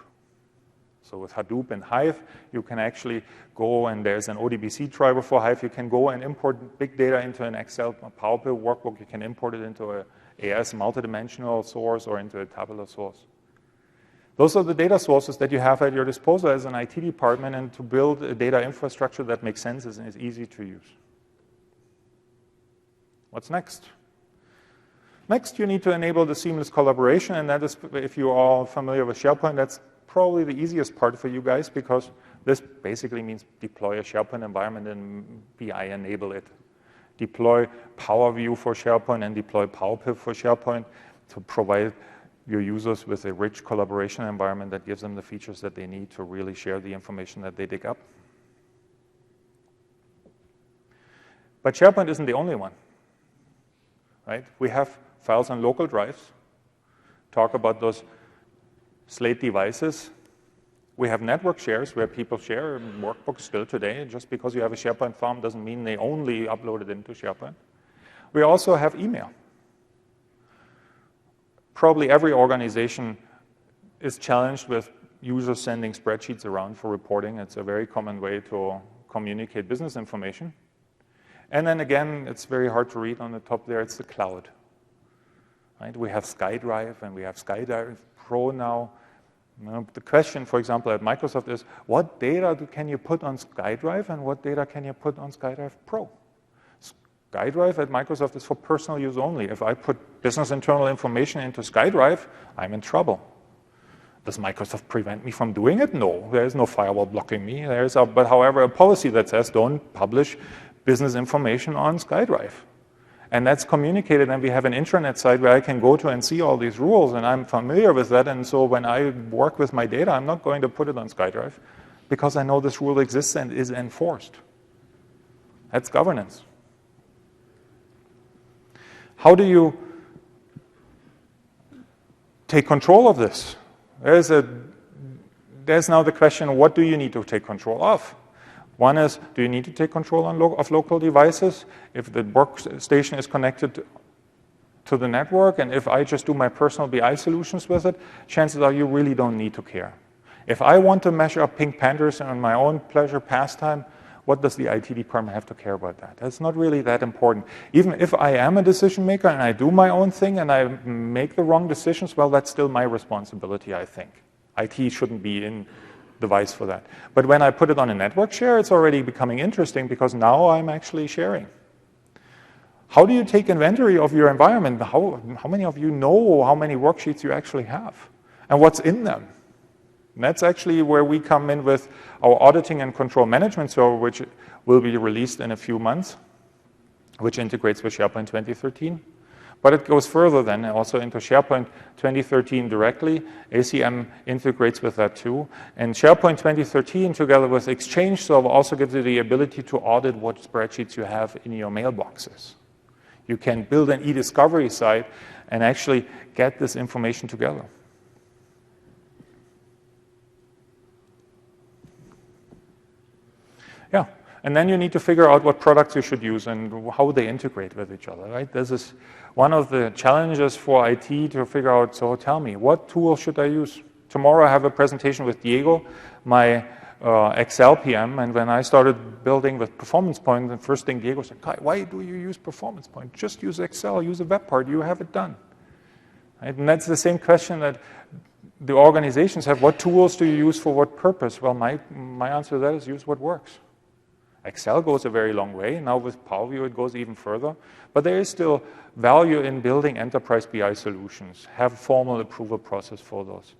So with Hadoop and Hive, you can actually go, and there's an ODBC driver for Hive, you can go and import big data into an Excel PowerPiv workbook, you can import it into a AS multidimensional source or into a tabular source. Those are the data sources that you have at your disposal as an IT department, and to build a data infrastructure that makes sense and is easy to use. What's next? Next, you need to enable the seamless collaboration, and that is, if you're all familiar with SharePoint, that's probably the easiest part for you guys, because this basically means deploy a SharePoint environment and BI enable it. Deploy Power View for SharePoint and deploy PowerPiv for SharePoint to provide your users with a rich collaboration environment that gives them the features that they need to really share the information that they dig up. But SharePoint isn't the only one, right? We have files on local drives. Talk about those Slate devices. We have network shares where people share workbooks still today. Just because you have a SharePoint farm doesn't mean they only upload it into SharePoint. We also have email. Probably every organization is challenged with users sending spreadsheets around for reporting. It's a very common way to communicate business information. And then again, it's very hard to read on the top there, it's the cloud. Right? We have SkyDrive and we have SkyDrive Pro now. The question, for example, at Microsoft is, what data can you put on SkyDrive and what data can you put on SkyDrive Pro? SkyDrive at Microsoft is for personal use only. If I put business internal information into SkyDrive, I'm in trouble. Does Microsoft prevent me from doing it? No, there is no firewall blocking me. But however, a policy that says don't publish business information on SkyDrive. And that's communicated, and we have an intranet site where I can go to and see all these rules, and I'm familiar with that. And so when I work with my data, I'm not going to put it on SkyDrive because I know this rule exists and is enforced. That's governance. How do you take control of this? There's now the question, what do you need to take control of? One is, do you need to take control of local devices? If the workstation is connected to the network, and if I just do my personal BI solutions with it, chances are you really don't need to care. If I want to measure up Pink Panthers on my own pleasure pastime, what does the IT department have to care about that? That's not really that important. Even if I am a decision maker and I do my own thing and I make the wrong decisions, well, that's still my responsibility, I think. IT shouldn't be in the vice for that. But when I put it on a network share, it's already becoming interesting because now I'm actually sharing. How do you take inventory of your environment? How many of you know how many worksheets you actually have and what's in them? And that's actually where we come in with our auditing and control management server, which will be released in a few months, which integrates with SharePoint 2013. But it goes further then, also into SharePoint 2013 directly. ACM integrates with that too. And SharePoint 2013, together with Exchange Server, also gives you the ability to audit what spreadsheets you have in your mailboxes. You can build an e-discovery site and actually get this information together. Yeah, and then you need to figure out what products you should use and how they integrate with each other, right? This is one of the challenges for IT to figure out, so tell me, what tool should I use? Tomorrow I have a presentation with Diego, my Excel PM, and when I started building with Performance Point, the first thing Diego said, Kai, why do you use Performance Point? Just use Excel, use a web part, you have it done. Right? And that's the same question that the organizations have. What tools do you use for what purpose? Well, my answer to that is use what works. Excel goes a very long way. Now with Power View, it goes even further. But there is still value in building enterprise BI solutions. Have a formal approval process for those.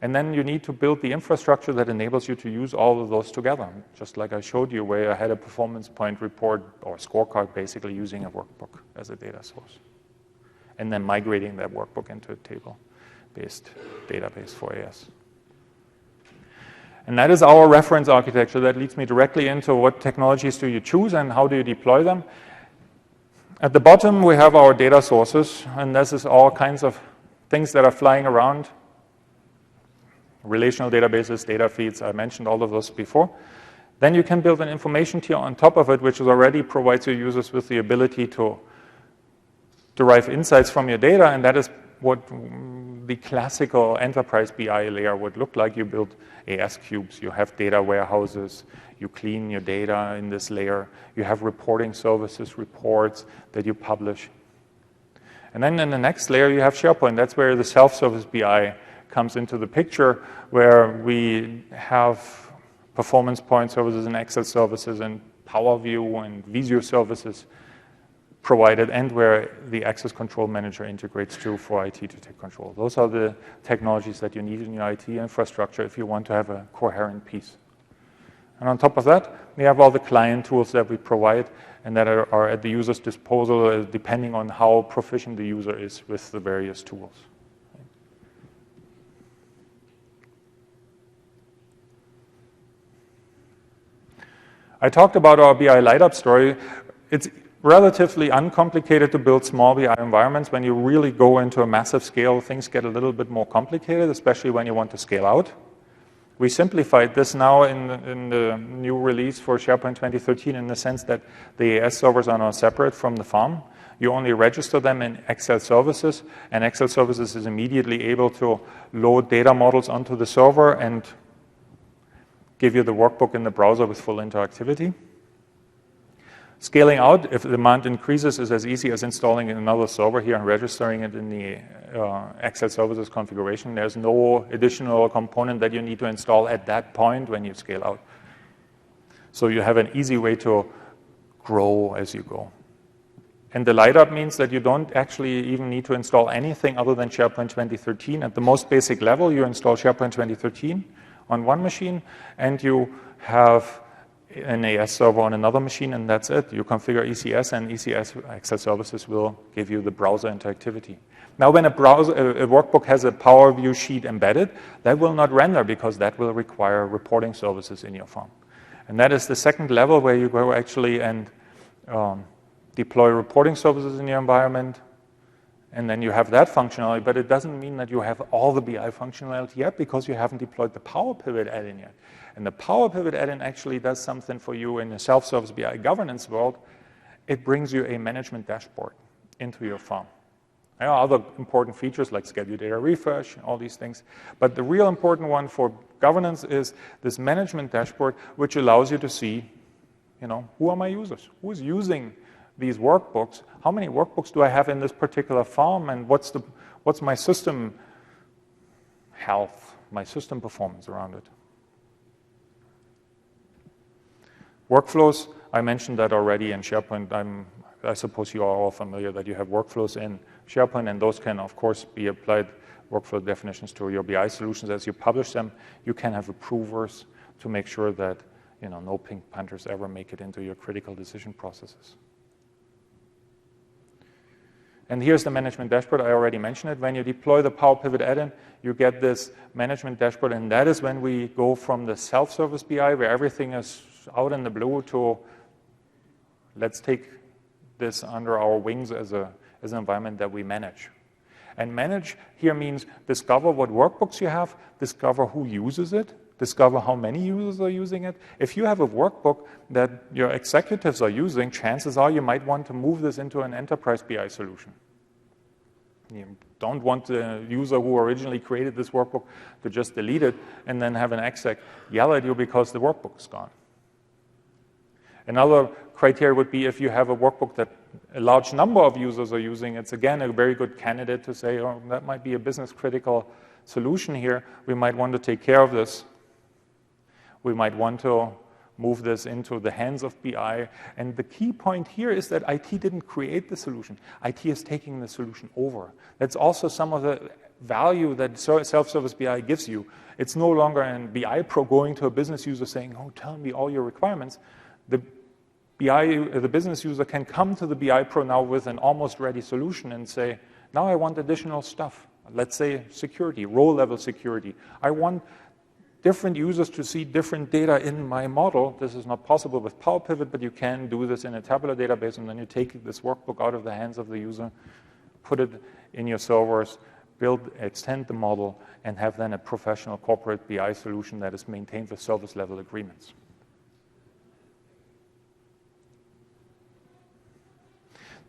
And then you need to build the infrastructure that enables you to use all of those together. Just like I showed you, where I had a Performance Point report or scorecard, basically using a workbook as a data source. And then migrating that workbook into a table-based database for AS. And that is our reference architecture. That leads me directly into what technologies do you choose and how do you deploy them. At the bottom, we have our data sources, and this is all kinds of things that are flying around. Relational databases, data feeds, I mentioned all of those before. Then you can build an information tier on top of it, which already provides your users with the ability to derive insights from your data, and that is what the classical enterprise BI layer would look like. You build AS cubes, you have data warehouses, you clean your data in this layer, you have reporting services, reports that you publish. And then in the next layer, you have SharePoint. That's where the self-service BI comes into the picture, where we have Performance Point services and Excel services and Power View and Visio services provided, and where the Access Control Manager integrates to for IT to take control. Those are the technologies that you need in your IT infrastructure if you want to have a coherent piece. And on top of that, we have all the client tools that we provide and that are at the user's disposal, depending on how proficient the user is with the various tools. I talked about our BI light-up story. It's relatively uncomplicated to build small BI environments. When you really go into a massive scale, things get a little bit more complicated, especially when you want to scale out. We simplified this now in the new release for SharePoint 2013 in the sense that the AS servers are now separate from the farm. You only register them in Excel services, and Excel services is immediately able to load data models onto the server and give you the workbook in the browser with full interactivity. Scaling out, if demand increases, is as easy as installing another server here and registering it in the Excel services configuration. There's no additional component that you need to install at that point when you scale out. So you have an easy way to grow as you go. And the light-up means that you don't actually even need to install anything other than SharePoint 2013. At the most basic level, you install SharePoint 2013 on one machine, and you have an AS server on another machine, and that's it. You configure ECS, and ECS Excel services will give you the browser interactivity. Now, when a workbook has a Power View sheet embedded, that will not render because that will require reporting services in your farm. And that is the second level where you go actually and deploy reporting services in your environment. And then you have that functionality, but it doesn't mean that you have all the BI functionality yet because you haven't deployed the Power Pivot add-in yet. And the Power Pivot add-in actually does something for you in the self-service BI governance world. It brings you a management dashboard into your farm. There are other important features like schedule data refresh, all these things. But the real important one for governance is this management dashboard, which allows you to see, who are my users? Who is using these workbooks? How many workbooks do I have in this particular farm, and what's my system health, my system performance around it? Workflows, I mentioned that already in SharePoint. I suppose you are all familiar that you have workflows in SharePoint, and those can, of course, be applied workflow definitions to your BI solutions. As you publish them, you can have approvers to make sure that no pink punters ever make it into your critical decision processes. And here's the management dashboard. I already mentioned it. When you deploy the Power Pivot add-in, you get this management dashboard, and that is when we go from the self-service BI, where everything is out in the blue, to let's take this under our wings as an environment that we manage. And manage here means discover what workbooks you have, discover who uses it, discover how many users are using it. If you have a workbook that your executives are using, chances are you might want to move this into an enterprise BI solution. You don't want the user who originally created this workbook to just delete it and then have an exec yell at you because the workbook is gone. Another criteria would be if you have a workbook that a large number of users are using, it's again a very good candidate to say, oh, that might be a business critical solution here. We might want to take care of this. We might want to move this into the hands of BI. And the key point here is that IT didn't create the solution. IT is taking the solution over. That's also some of the value that self-service BI gives you. It's no longer an BI pro going to a business user saying, oh, tell me all your requirements. The business user can come to the BI pro now with an almost ready solution and say, now I want additional stuff. Let's say security, role-level security. I want different users to see different data in my model. This is not possible with Power Pivot, but you can do this in a tabular database, and then you take this workbook out of the hands of the user, put it in your servers, extend the model, and have then a professional corporate BI solution that is maintained with service-level agreements.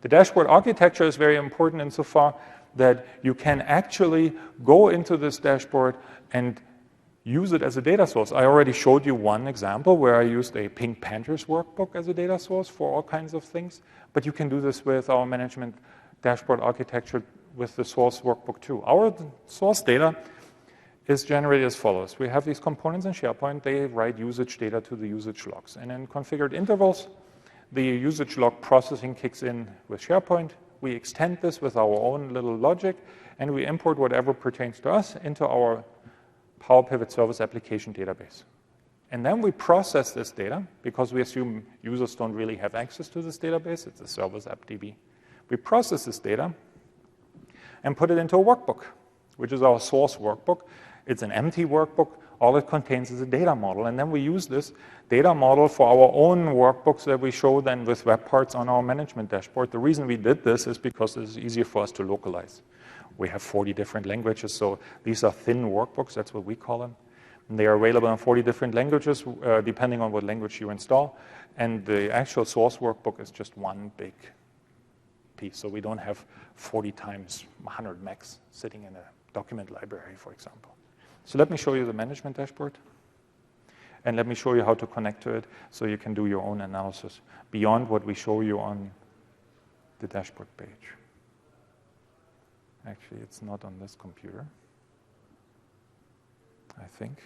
The dashboard architecture is very important insofar that you can actually go into this dashboard and use it as a data source. I already showed you one example where I used a Pink Panthers workbook as a data source for all kinds of things, but you can do this with our management dashboard architecture with the source workbook too. Our source data is generated as follows. We have these components in SharePoint. They write usage data to the usage logs. And in configured intervals, the usage log processing kicks in with SharePoint. We extend this with our own little logic, and we import whatever pertains to us into our Power Pivot Service Application database. And then we process this data, because we assume users don't really have access to this database. It's a Service App DB. We process this data and put it into a workbook, which is our source workbook. It's an empty workbook. All it contains is a data model. And then we use this data model for our own workbooks that we show then with web parts on our management dashboard. The reason we did this is because it's easier for us to localize. We have 40 different languages, so these are thin workbooks. That's what we call them. And they are available in 40 different languages, depending on what language you install. And the actual source workbook is just one big piece. So we don't have 40 times 100 megs sitting in a document library, for example. So let me show you the management dashboard. And let me show you how to connect to it so you can do your own analysis beyond what we show you on the dashboard page. Actually, it's not on this computer, I think.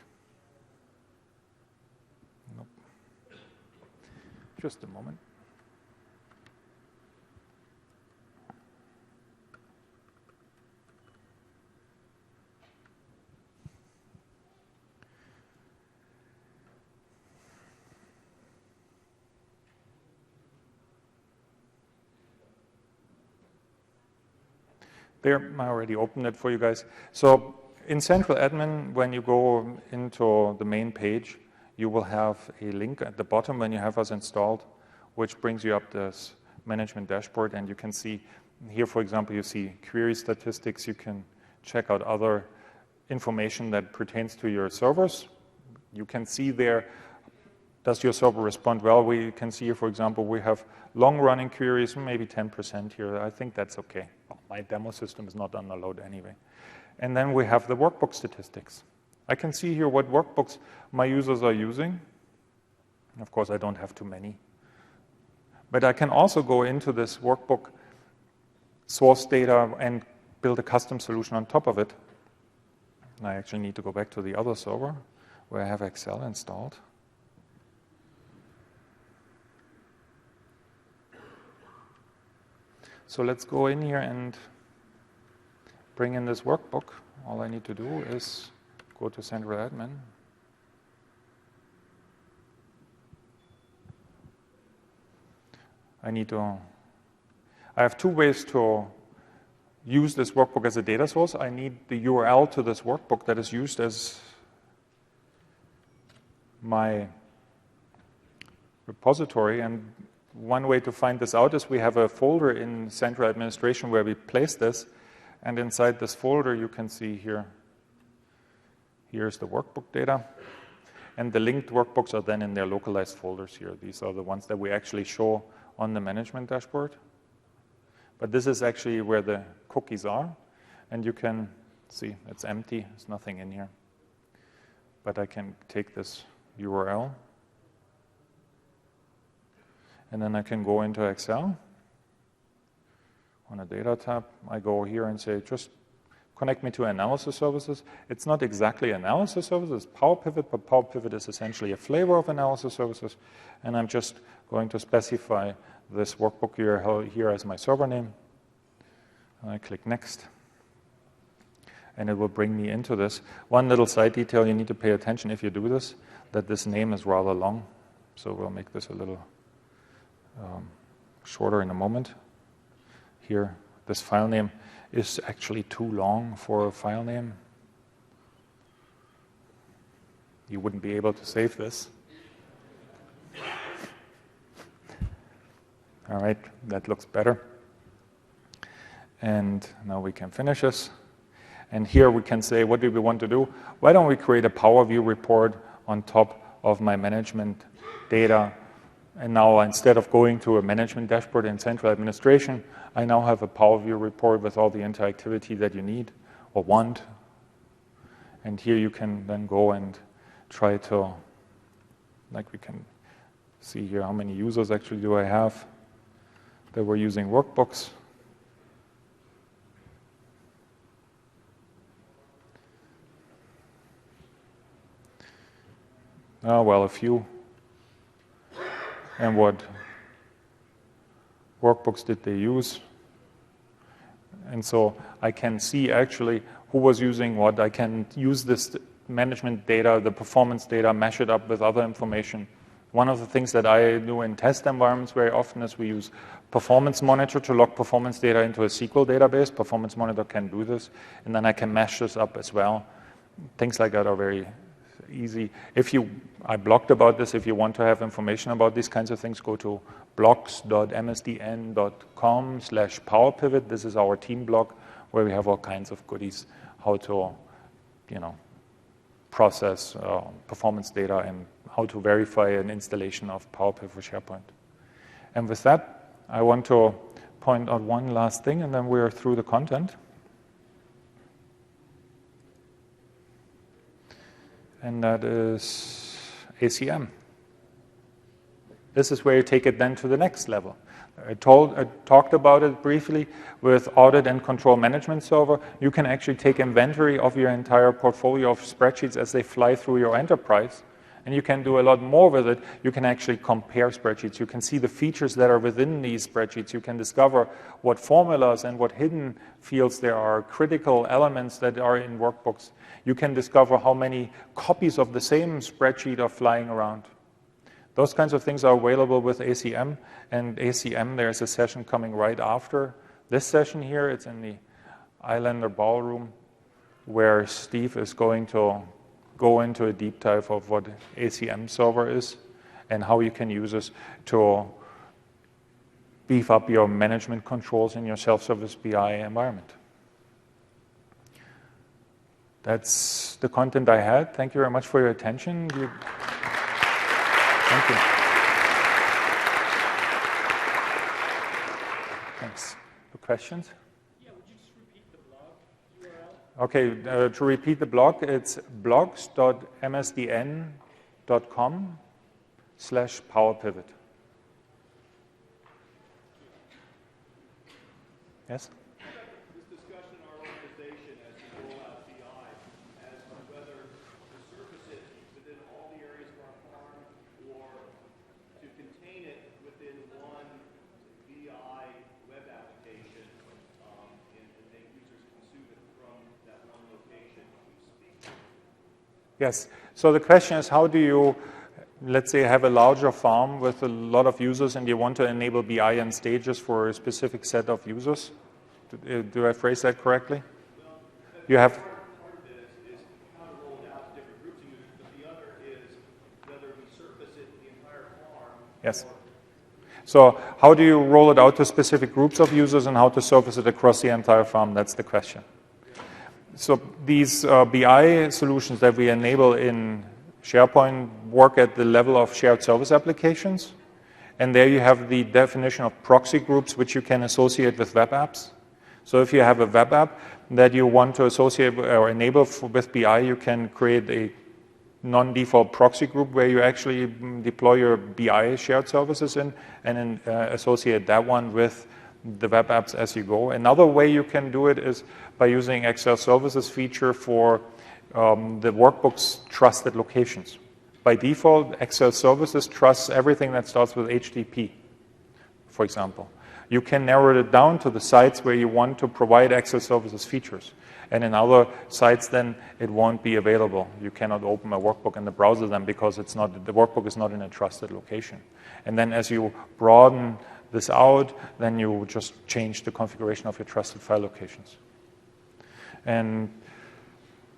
Nope. Just a moment. There, I already opened it for you guys. So in Central Admin, when you go into the main page, you will have a link at the bottom when you have us installed, which brings you up this management dashboard. And you can see here, for example, you see query statistics. You can check out other information that pertains to your servers. You can see there, does your server respond well? We can see here, for example, we have long-running queries, maybe 10% here. I think that's okay. Well, my demo system is not under load anyway. And then we have the workbook statistics. I can see here what workbooks my users are using. Of course, I don't have too many. But I can also go into this workbook source data and build a custom solution on top of it. And I actually need to go back to the other server where I have Excel installed. So let's go in here and bring in this workbook. All I need to do is go to Central Admin. I have two ways to use this workbook as a data source. I need the URL to this workbook that is used as my repository. And one way to find this out is we have a folder in Central Administration where we place this. And inside this folder, you can see here, here's the workbook data. And the linked workbooks are then in their localized folders here. These are the ones that we actually show on the management dashboard. But this is actually where the cookies are. And you can see it's empty. There's nothing in here. But I can take this URL. And then I can go into Excel. On a data tab, I go here and say, just connect me to analysis services. It's not exactly analysis services, it's Power Pivot, but Power Pivot is essentially a flavor of analysis services. And I'm just going to specify this workbook URL here as my server name. And I click Next. And it will bring me into this. One little side detail you need to pay attention if you do this, that this name is rather long. So we'll make this a little shorter in a moment. Here, this file name is actually too long for a file name. You wouldn't be able to save this. All right, that looks better. And now we can finish this. And here we can say, what do we want to do? Why don't we create a Power View report on top of my management data? And now instead of going to a management dashboard in Central Administration, I now have a Power View report with all the interactivity that you need or want. And here you can then go and try to, like we can see here, how many users actually do I have that were using workbooks. Oh, well, a few. And what workbooks did they use? And so I can see actually who was using what. I can use this management data, the performance data, mash it up with other information. One of the things that I do in test environments very often is we use Performance Monitor to log performance data into a SQL database. Performance Monitor can do this. And then I can mash this up as well. Things like that are very easy. I blogged about this. If you want to have information about these kinds of things, go to blogs.msdn.com/powerpivot. This is our team blog where we have all kinds of goodies, how to, process performance data and how to verify an installation of PowerPivot for SharePoint. And with that, I want to point out one last thing, and then we're through the content. And that is ACM. This is where you take it then to the next level. I talked about it briefly with Audit and Control Management Server. You can actually take inventory of your entire portfolio of spreadsheets as they fly through your enterprise. And you can do a lot more with it. You can actually compare spreadsheets. You can see the features that are within these spreadsheets. You can discover what formulas and what hidden fields there are, critical elements that are in workbooks. You can discover how many copies of the same spreadsheet are flying around. Those kinds of things are available with ACM. And ACM, there's a session coming right after this session here. It's in the Islander Ballroom, where Steve is going to go into a deep dive of what ACM server is and how you can use this to beef up your management controls in your self-service BI environment. That's the content I had. Thank you very much for your attention. Thank you. Thanks. For questions? Yeah, would you just repeat the blog URL? Okay, to repeat the blog, it's blogs.msdn.com/powerpivot. Yes? This discussion in our organization as we roll out BI as to whether to surface it within all the areas of our farm or to contain it within one BI web application and make users consume it Yes. So the question is, how do you, let's say, have a larger farm with a lot of users and you want to enable BI in stages for a specific set of users? Do I phrase that correctly? You have... Part of it is how to roll it out to different groups of users, but the other is whether we surface it to the entire farm. Yes. So how do you roll it out to specific groups of users and how to surface it across the entire farm? That's the question. So these BI solutions that we enable in SharePoint work at the level of shared service applications. And there you have the definition of proxy groups, which you can associate with web apps. So if you have a web app that you want to associate or enable with BI, you can create a non-default proxy group where you actually deploy your BI shared services in and then associate that one with the web apps as you go. Another way you can do it is by using Excel services feature for the workbook's trusted locations. By default, Excel services trusts everything that starts with HTTP, for example. You can narrow it down to the sites where you want to provide Excel services features. And in other sites, then it won't be available. You cannot open a workbook in the browser then because it's not, the workbook is not in a trusted location. And then as you broaden this out, then you just change the configuration of your trusted file locations. And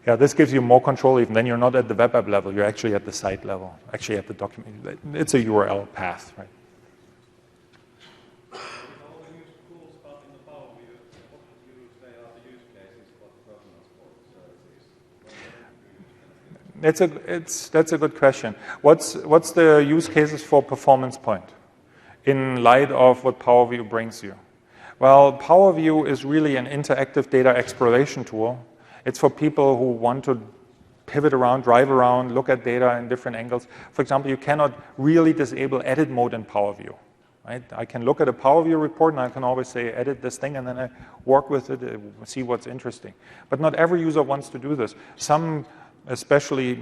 yeah, this gives you more control even. Then you're not at the web app level, you're actually at the site level, actually at the document. It's a URL path, right? That's a good question. What's the use cases for Performance Point in light of what Power View brings you? Well, Power View is really an interactive data exploration tool. It's for people who want to pivot around, drive around, look at data in different angles. For example, you cannot really disable edit mode in Power View. Right? I can look at a Power View report and I can always say edit this thing and then I work with it, see what's interesting. But not every user wants to do this. Some, especially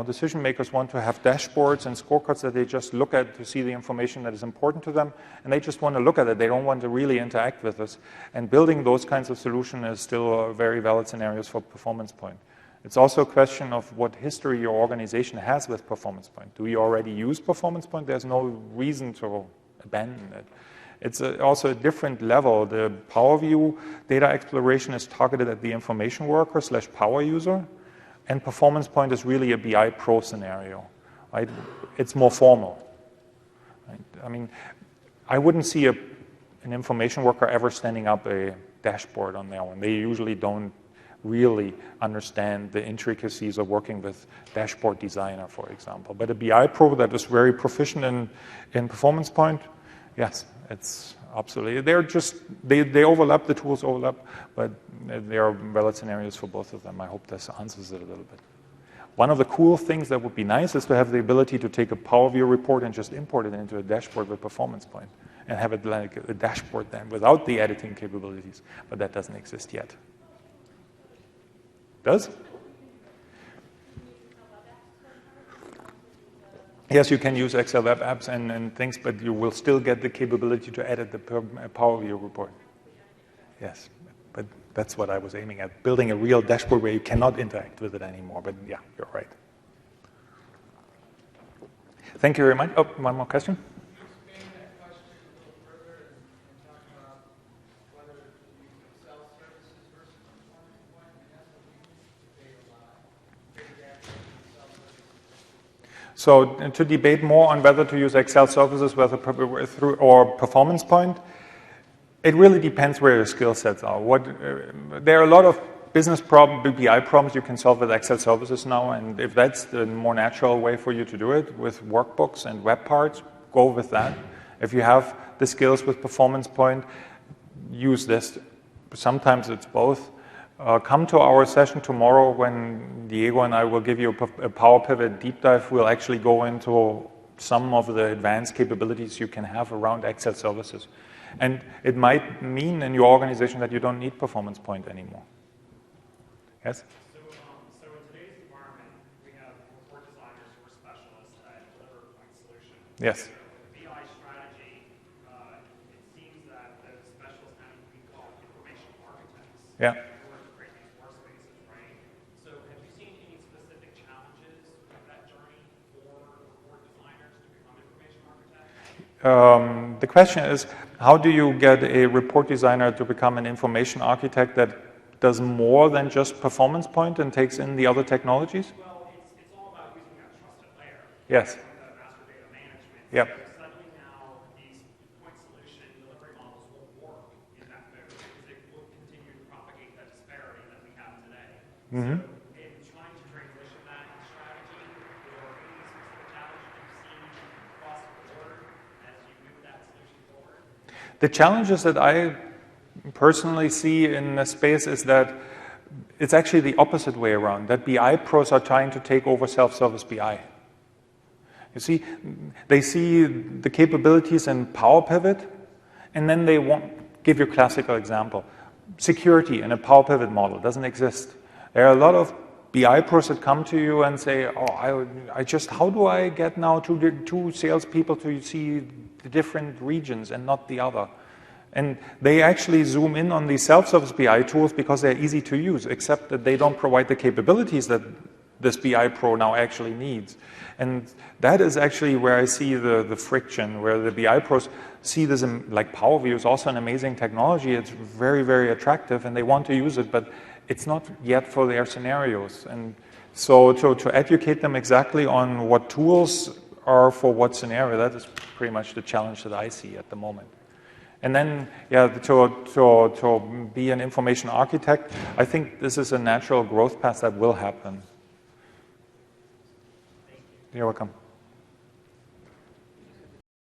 decision makers, want to have dashboards and scorecards that they just look at to see the information that is important to them, and they just want to look at it. They don't want to really interact with us. And building those kinds of solutions is still very valid scenarios for Performance Point. It's also a question of what history your organization has with Performance Point. Do you already use Performance Point? There's no reason to abandon it. It's also a different level. The Power View data exploration is targeted at the information worker / power user, and Performance Point is really a BI Pro scenario. Right? It's more formal. Right? I mean, I wouldn't see an information worker ever standing up a dashboard on their own. They usually don't really understand the intricacies of working with Dashboard Designer, for example. But a BI Pro that is very proficient in Performance Point, yes, it's absolutely. They overlap, the tools overlap, but there are valid scenarios for both of them. I hope this answers it a little bit. One of the cool things that would be nice is to have the ability to take a Power View report and just import it into a dashboard with Performance Point and have it like a dashboard then without the editing capabilities, but that doesn't exist yet. Does? Yes, you can use Excel web apps and things, but you will still get the capability to edit the Power View report. Yes, but that's what I was aiming at, building a real dashboard where you cannot interact with it anymore. But yeah, you're right. Thank you very much. Oh, one more question? So to debate more on whether to use Excel services through or Performance Point, it really depends where your skill sets are. There are a lot of business BI problems you can solve with Excel services now, and if that's the more natural way for you to do it with workbooks and web parts, go with that. If you have the skills with Performance Point, use this. Sometimes it's both. Come to our session tomorrow when Diego and I will give you a Power Pivot deep dive. We'll actually go into some of the advanced capabilities you can have around Excel services. And it might mean in your organization that you don't need Performance Point anymore. Yes? So in today's environment, we have report designers who are specialists that deliver point solutions. Yes. With BI strategy, it seems that those specialists kind of be called information architects. Yeah. Create these workspaces, right? So have you seen any specific challenges The question is, how do you get a report designer to become an information architect that does more than just performance point and takes in the other technologies? Well, it's all about using that trusted layer. Yes. The master data management. Yep. So suddenly now these point solution delivery models won't work in that mode because they will continue to propagate that disparity that we have today. Mm-hmm. So in trying to transition that strategy, or any specific challenge that you've seen across the board as you move that solution forward? The challenges that I personally see in the space is that it's actually the opposite way around, that BI pros are trying to take over self-service BI. You see, they see the capabilities in Power Pivot, and then they want, give you a classical example. Security in a Power Pivot model doesn't exist. There are a lot of BI pros that come to you and say, oh, how do I get now two salespeople to see the different regions and not the other? And they actually zoom in on these self-service BI tools because they're easy to use, except that they don't provide the capabilities that this BI pro now actually needs. And that is actually where I see the friction, where the BI pros see this, like Power View is also an amazing technology. It's very, very attractive, and they want to use it, but it's not yet for their scenarios. And so to educate them exactly on what tools are for what scenario, that is pretty much the challenge that I see at the moment. And then, yeah, to be an information architect, I think this is a natural growth path that will happen. You're welcome.